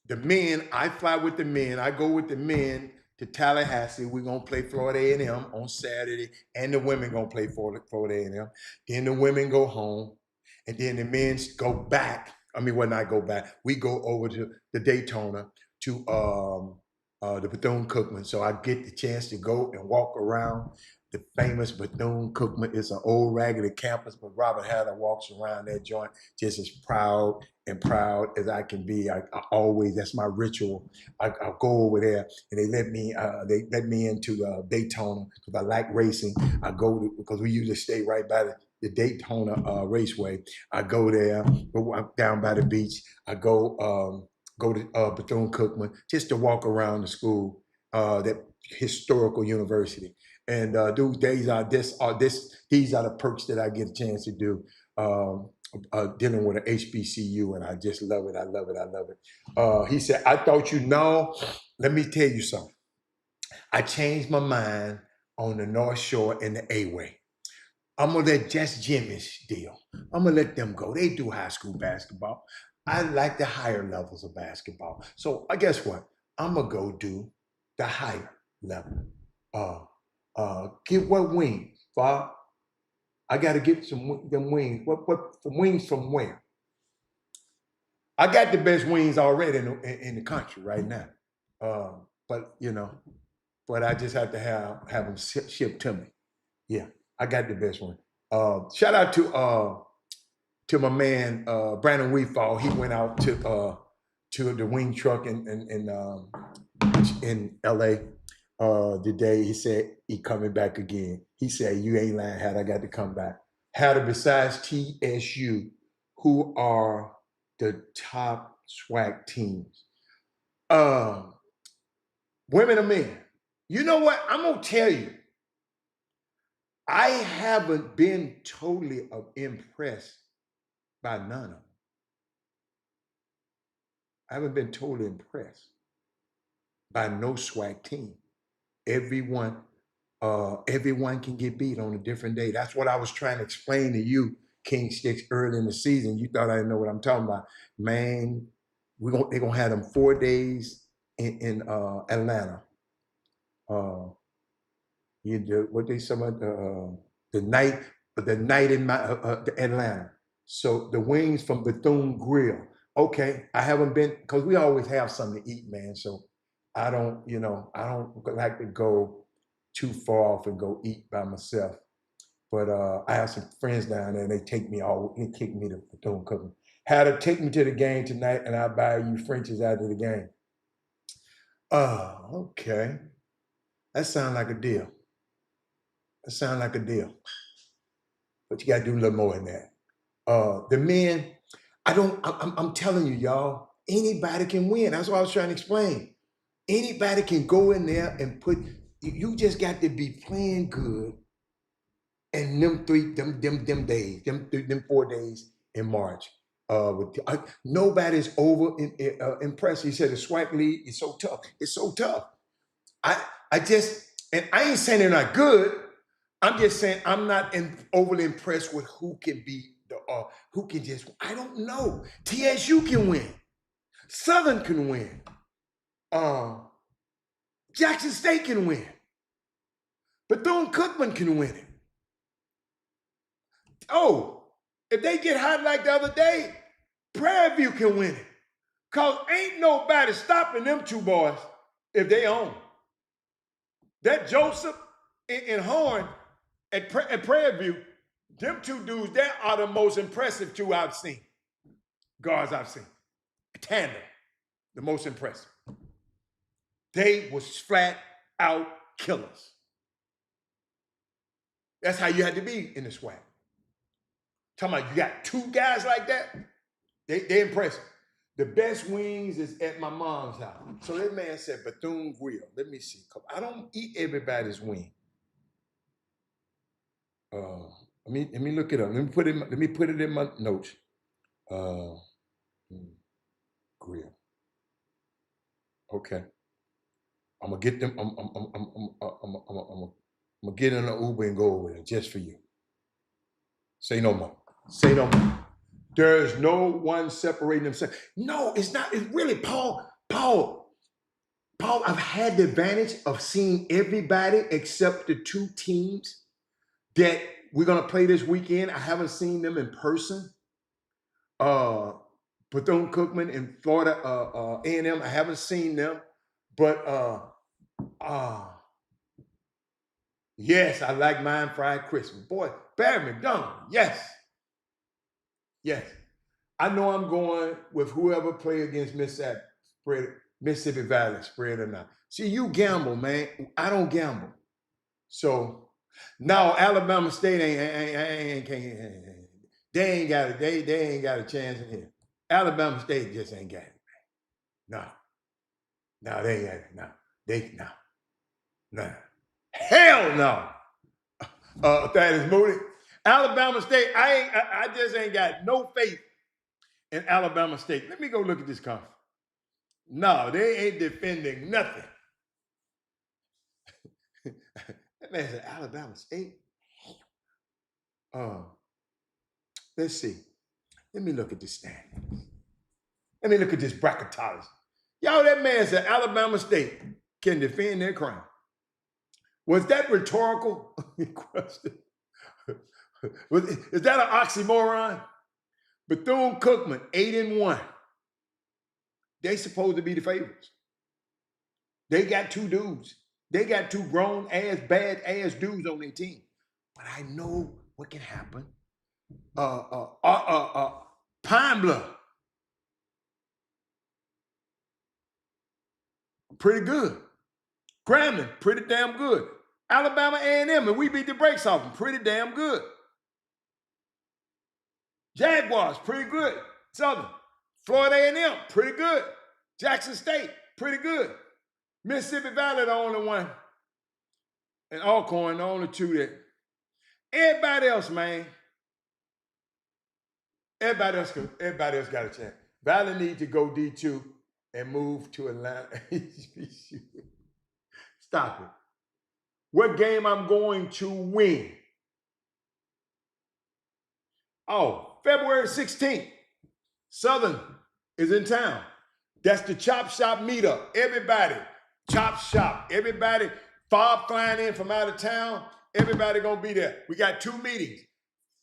The men, I fly with the men. I go with the men to Tallahassee. We're going to play Florida A&M on Saturday, and the women going to play Florida A&M. Then the women go home, and then the men go back. Not go back. We go over to the Daytona to the Bethune-Cookman. So I get the chance to go and walk around the famous Bethune-Cookman. It's an old raggedy campus, but Robert Hatter walks around that joint just as proud as I can be. I always, that's my ritual. I'll go over there and they let me into Daytona because I like racing. I go to, because we usually stay right by the Daytona Raceway. I go there, go down by the beach. I go to Bethune-Cookman just to walk around the school, that historical university. And these are the perks that I get a chance to do, dealing with an HBCU, and I just love it. I love it. I love it. He said, I thought you know, let me tell you something. I changed my mind on the North Shore and the A-Way. I'm going to let Just Jimmy's deal. I'm going to let them go. They do high school basketball. I like the higher levels of basketball. So guess what? I'm going to go do the higher level. Get what wings, Bob? I got to get them wings. What wings from where? I got the best wings already in the country right now. But I just have to have them shipped to me. Yeah, I got the best one. Shout out to my man Brandon Weefall. He went out to the wing truck in LA today. He said he coming back again. He said, you ain't lying, Hatter, I got to come back. Hatter, besides TSU, who are the top SWAC teams? Women or men? You know what? I'm going to tell you. I haven't been totally impressed by none of them. I haven't been totally impressed by no SWAC team. Everyone can get beat on a different day. That's what I was trying to explain to you, King Sticks, early in the season. You thought I didn't know what I'm talking about. Man, they're gonna have them 4 days in Atlanta. What they some of the night in Atlanta. So the wings from Bethune Grill. Okay, I haven't been, because we always have something to eat, man. So I don't like to go too far off and go eat by myself. But I have some friends down there, and they take me to Bethune-Cookman. Had to take me to the game tonight, and I'll buy you Frenchies after the game. Oh, okay. That sounds like a deal. But you gotta do a little more than that. The men, I'm telling you, y'all, anybody can win. That's what I was trying to explain. Anybody can go in there and you just got to be playing good. And them 4 days in March. Nobody's impressed. He said the SWAC league is so tough. It's so tough. I ain't saying they're not good. I'm just saying I'm not overly impressed with who can be who can just. I don't know. TSU can win. Southern can win. Jackson State can win. Bethune-Cookman can win it. Oh, if they get hot like the other day, Prairie View can win it. Because ain't nobody stopping them two boys if they own. That Joseph and Horn at Prairie View, them two dudes, they are the most impressive two I've seen. Guards I've seen. Tandem, the most impressive. They was flat out killers. That's how you had to be in the SWAC. Talking about you got two guys like that, they impressive. The best wings is at my mom's house. So that man said Bethune Grill. Let me see. I don't eat everybody's wing. Let me look it up. Let me put it in my notes. Grill. Okay. I'm gonna get them. I'm gonna get in an Uber and go over there just for you. Say no more. Say no more. There's no one separating themselves. No, it's not. It's really Paul, I've had the advantage of seeing everybody except the two teams that we're going to play this weekend. I haven't seen them in person. Bethune-Cookman and Florida A&M, I haven't seen them. But Yes, I like mine fried crispy. Boy, Barry McDonald. Yes. Yes. I know I'm going with whoever play against Mississippi Valley, spread or not. See, you gamble, man. I don't gamble. So no, Alabama State they ain't got it. They ain't got a chance in here. Alabama State just ain't got it, man. No, they ain't got it. No. Hell no. Thaddeus Moody. Alabama State, I just ain't got no faith in Alabama State. Let me go look at this conference. No, they ain't defending nothing. That man said Alabama State. Let's see. Let me look at this standings. Let me look at this bracketology. Y'all, that man said Alabama State can defend their crown. Was that rhetorical question? Is that an oxymoron? Bethune-Cookman, 8-1. They supposed to be the favorites. They got two dudes. They got two grown ass, bad ass dudes on their team. But I know what can happen. Pine Bluff, pretty good. Grambling, pretty damn good. Alabama A&M, and we beat the brakes off them, pretty damn good. Jaguars, pretty good. Southern. Florida A&M, pretty good. Jackson State, pretty good. Mississippi Valley, the only one. And Alcorn, the only two that. Everybody else, man. Everybody else got a chance. Valley need to go D2 and move to Atlanta. Stop it. What game I'm going to win? Oh, February 16th. Southern is in town. That's the Chop Shop meetup. Everybody, Chop Shop. Everybody, Bob flying in from out of town. Everybody gonna be there. We got two meetings.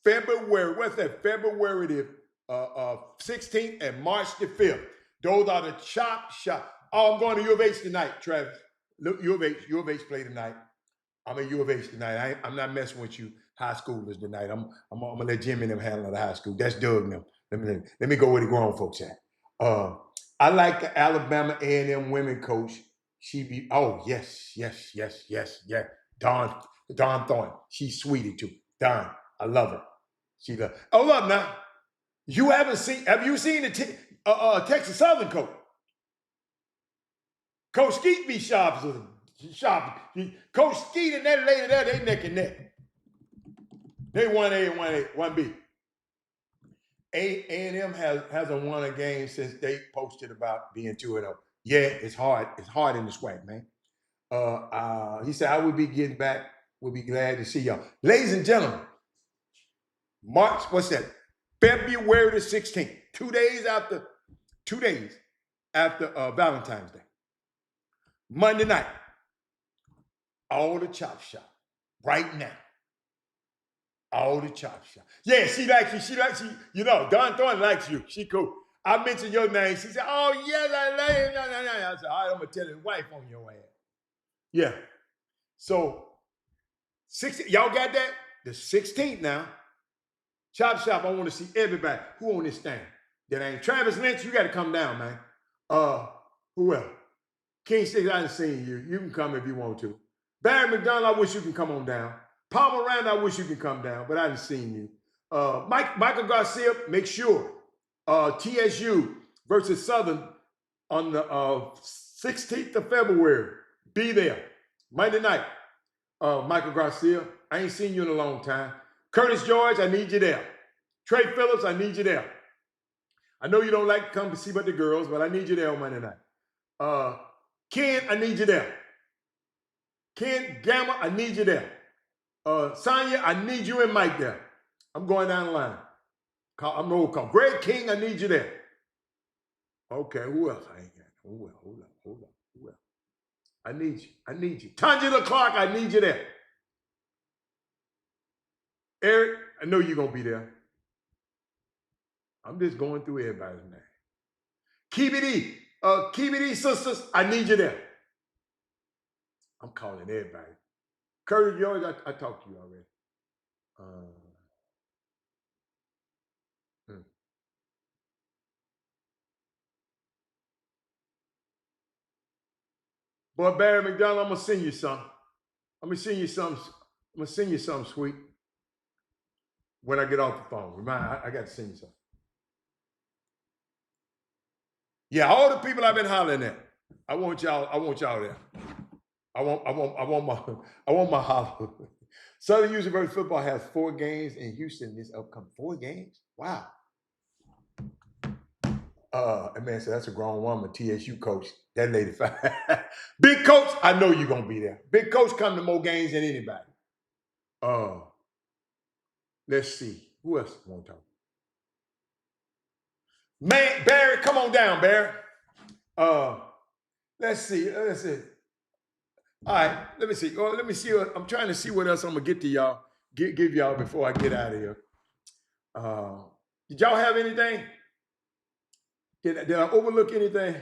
February, what's that? February the 16th and March the 5th. Those are the Chop Shop. Oh, I'm going to U of H tonight, Travis. Look, U of H play tonight. I'm at U of H tonight. I'm not messing with you high schoolers tonight. I'm gonna let Jimmy and them handle the high school. That's Doug and them. Let me go where the grown folks at. I like the Alabama A&M women coach. Yes. Dawn Thorne. She's sweetie too. Dawn, I love her. Look now. Have you seen the Texas Southern coach? Coach Skeet be sharp. Coach Skeet and that lady there, they neck and neck. They 1A and 1B. A&M hasn't won a game since they posted about being 2-0. Yeah, it's hard. It's hard in the SWAC, man. He said, I will be getting back. We'll be glad to see y'all. Ladies and gentlemen, February the 16th, 2 days after Valentine's Day. Monday night, all the Chop Shop, right now. All the Chop Shop. Yeah, she likes you. Dawn Thorne likes you. She cool. I mentioned your name. She said, oh, yes, I like you. No. I said, all right, I'm going to tell his wife on your ass. Yeah. So, y'all got that? The 16th now. Chop Shop, I want to see everybody. Who on this stand? That ain't Travis Lynch, you got to come down, man. Who else? King Six, I done seen you. You can come if you want to. Barry McDonald, I wish you can come on down. Paul Miranda, I wish you could come down, but I done seen you. Michael Garcia, make sure. TSU versus Southern on the 16th of February. Be there. Monday night. Michael Garcia, I ain't seen you in a long time. Curtis George, I need you there. Trey Phillips, I need you there. I know you don't like to come to see about the girls, but I need you there on Monday night. Ken, I need you there. Ken Gamma, I need you there. Sonya, I need you and Mike there. I'm going down the line. I'm roll call. Greg King, I need you there. Okay, who else? I ain't got. Hold up. Who else? I need you. Tangela Clark, I need you there. Eric, I know you're gonna be there. I'm just going through everybody's name. KBD sisters, I need you there. I'm calling everybody. Curtis, yours, I talked to you already. Hmm. Boy, Barry McDonald, I'm gonna send you something. I'm gonna send you something. I'm gonna send you something sweet when I get off the phone. I got to send you something. Yeah, all the people I've been hollering at. I want y'all there. I want my holler. Southern University football has 4 games in Houston this upcoming. 4 games? Wow. And man said, that's a grown woman, TSU coach. That lady fine. Big coach, I know you're gonna be there. Big coach come to more games than anybody. Let's see. Who else want to talk? Man, Barry, come on down, Barry. Let's see. All right, let me see. Let me see. I'm trying to see what else I'm gonna get to y'all. Give y'all before I get out of here. Did y'all have anything? Did I overlook anything?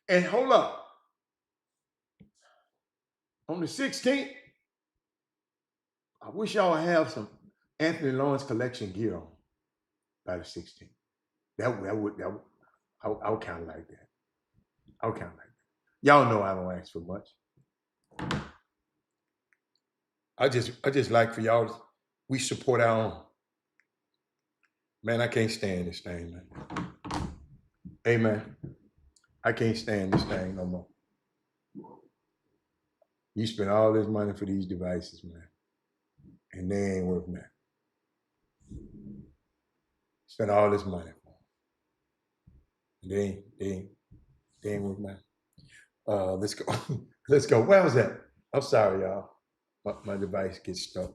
And hold up. On the 16th, I wish y'all have some Anthony Lawrence collection gear on by the 16th. I would kind of like that. I would kind of like that. Y'all know I don't ask for much. I just like for y'all, we support our own. Man, I can't stand this thing, man. Hey, man, I can't stand this thing no more. You spend all this money for these devices, man, and they ain't worth nothing. Spend all this money for them. They ain't worth nothing. Let's go. Let's go. Where was that? I'm sorry, y'all. My device gets stuck.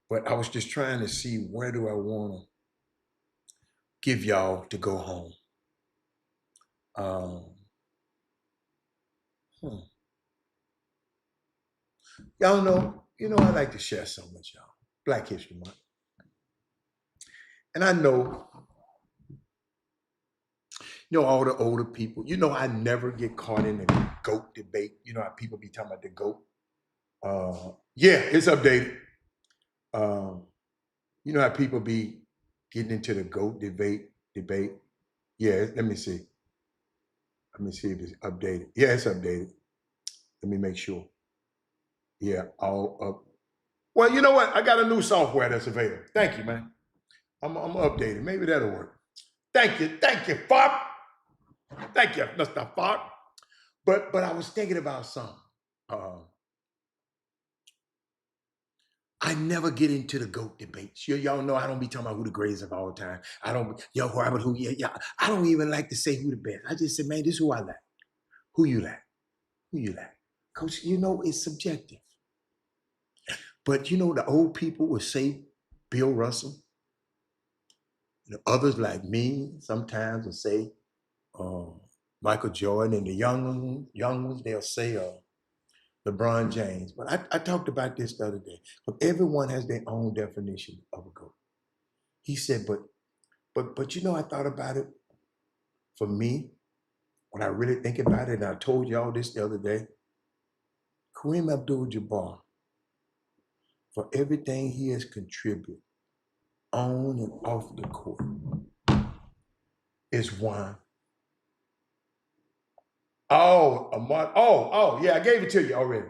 But I was just trying to see where do I want to give y'all to go home. Y'all know, I like to share something with y'all. Black History Month. And I know, all the older people, I never get caught in the GOAT debate. You know how people be talking about the GOAT? Yeah, it's updated. You know how people be getting into the GOAT debate? Yeah, let me see. Let me see if it's updated. Yeah, it's updated. Let me make sure. Yeah, all up. Well, you know what? I got a new software that's available. Thank you, man. I'm updated. Maybe that'll work. Thank you, Fop. Thank you, Mr. Fop. But I was thinking about something. I never get into the GOAT debates. Y'all know I don't be talking about who the greatest of all time. I don't, Robert, who, I don't even like to say who the best. I just say, man, this is who I like. Who you like? Who you like? Coach, it's subjective. But the old people would say Bill Russell. Others like me sometimes will say Michael Jordan, and the young ones, they'll say LeBron James. But I talked about this the other day. But everyone has their own definition of a GOAT. He said, but I thought about it. For me, when I really think about it, and I told y'all this the other day, Kareem Abdul-Jabbar, for everything he has contributed on and off the court, is one. Yeah, I gave it to you already.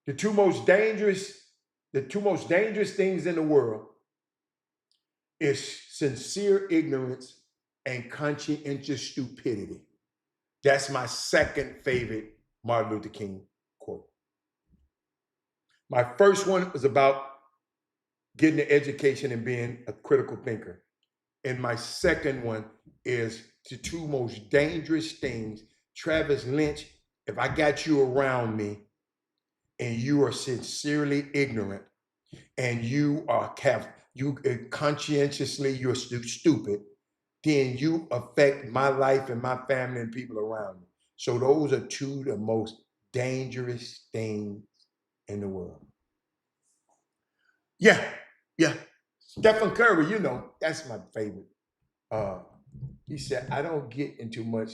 The two most dangerous things in the world is sincere ignorance and conscientious stupidity. That's my second favorite Martin Luther King quote. My first one was about getting an education and being a critical thinker. And my second one is the two most dangerous things. Travis Lynch, if I got you around me and you are sincerely ignorant and you are conscientiously, you're stupid, then you affect my life and my family and people around me. So those are two of the most dangerous things in the world. Yeah. Stephen Curry, that's my favorite. He said, I don't get into much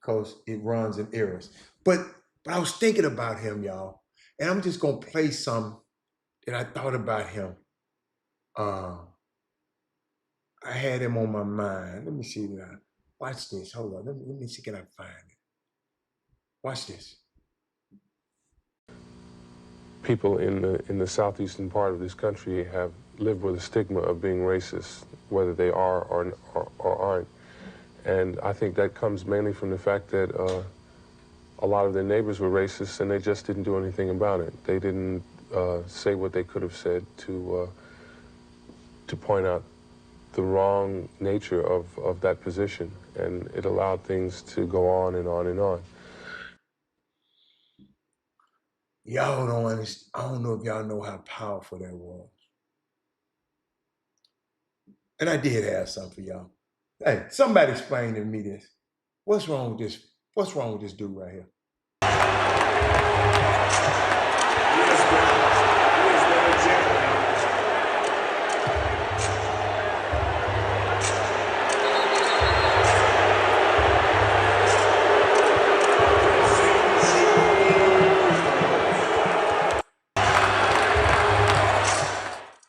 because it runs in errors. But But I was thinking about him, y'all. And I'm just going to play some that I thought about him. I had him on my mind. Let me see that. Watch this. Hold on. Let me see, can I find it? Watch this. People in the southeastern part of this country have lived with a stigma of being racist, whether they are or aren't. And I think that comes mainly from the fact that a lot of their neighbors were racist and they just didn't do anything about it. They didn't say what they could have said to point out the wrong nature of that position. And it allowed things to go on and on and on. Y'all don't understand. I don't know if y'all know how powerful that was. And I did have something for y'all. Hey, somebody explain to me this. What's wrong with this? What's wrong with this dude right here?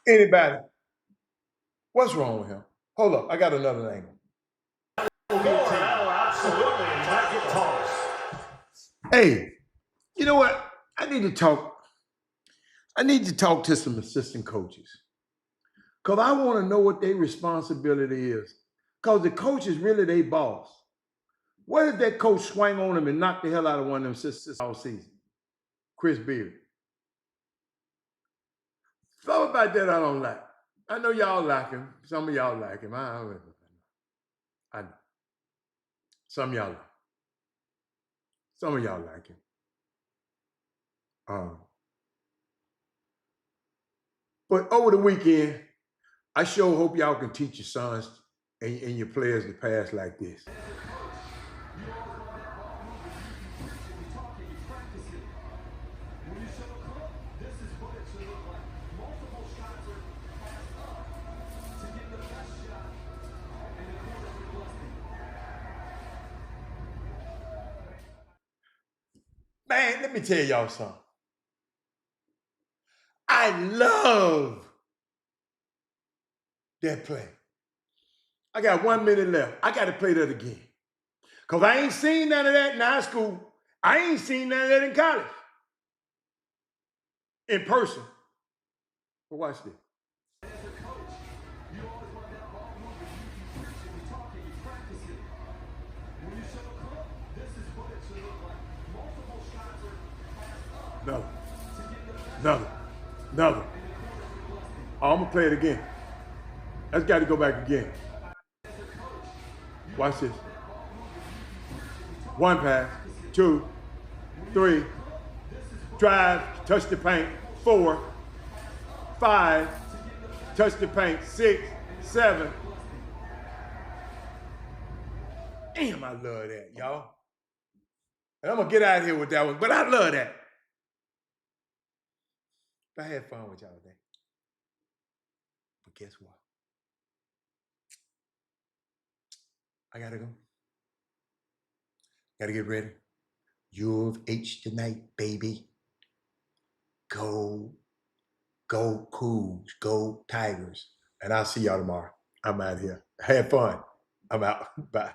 Anybody? What's wrong with him? Hold up, I got another angle. Absolutely, not get tossed. Hey, you know what? I need to talk to some assistant coaches. Because I want to know what their responsibility is. Because the coach is really their boss. What if that coach swang on him and knocked the hell out of one of them assistants all season? Chris Beard. Something about that I don't like. I know y'all like him. Some of y'all like him. I know. Some of y'all like him. Some of y'all like him. But over the weekend, I sure hope y'all can teach your sons and your players to pass like this. Man, let me tell y'all something. I love that play. I got 1 minute left. I got to play that again. Because I ain't seen none of that in high school. I ain't seen none of that in college. In person. But watch this. Another. Oh, I'm going to play it again. That's got to go back again. Watch this. 1 pass, 2, 3, drive, touch the paint, 4, 5, touch the paint, 6, 7. Damn, I love that, y'all. And I'm going to get out of here with that one, but I love that. I had fun with y'all today. But guess what? I got to go. Got to get ready. U of H tonight, baby. Go Cougs, go Tigers. And I'll see y'all tomorrow. I'm out of here. Have fun. I'm out. Bye.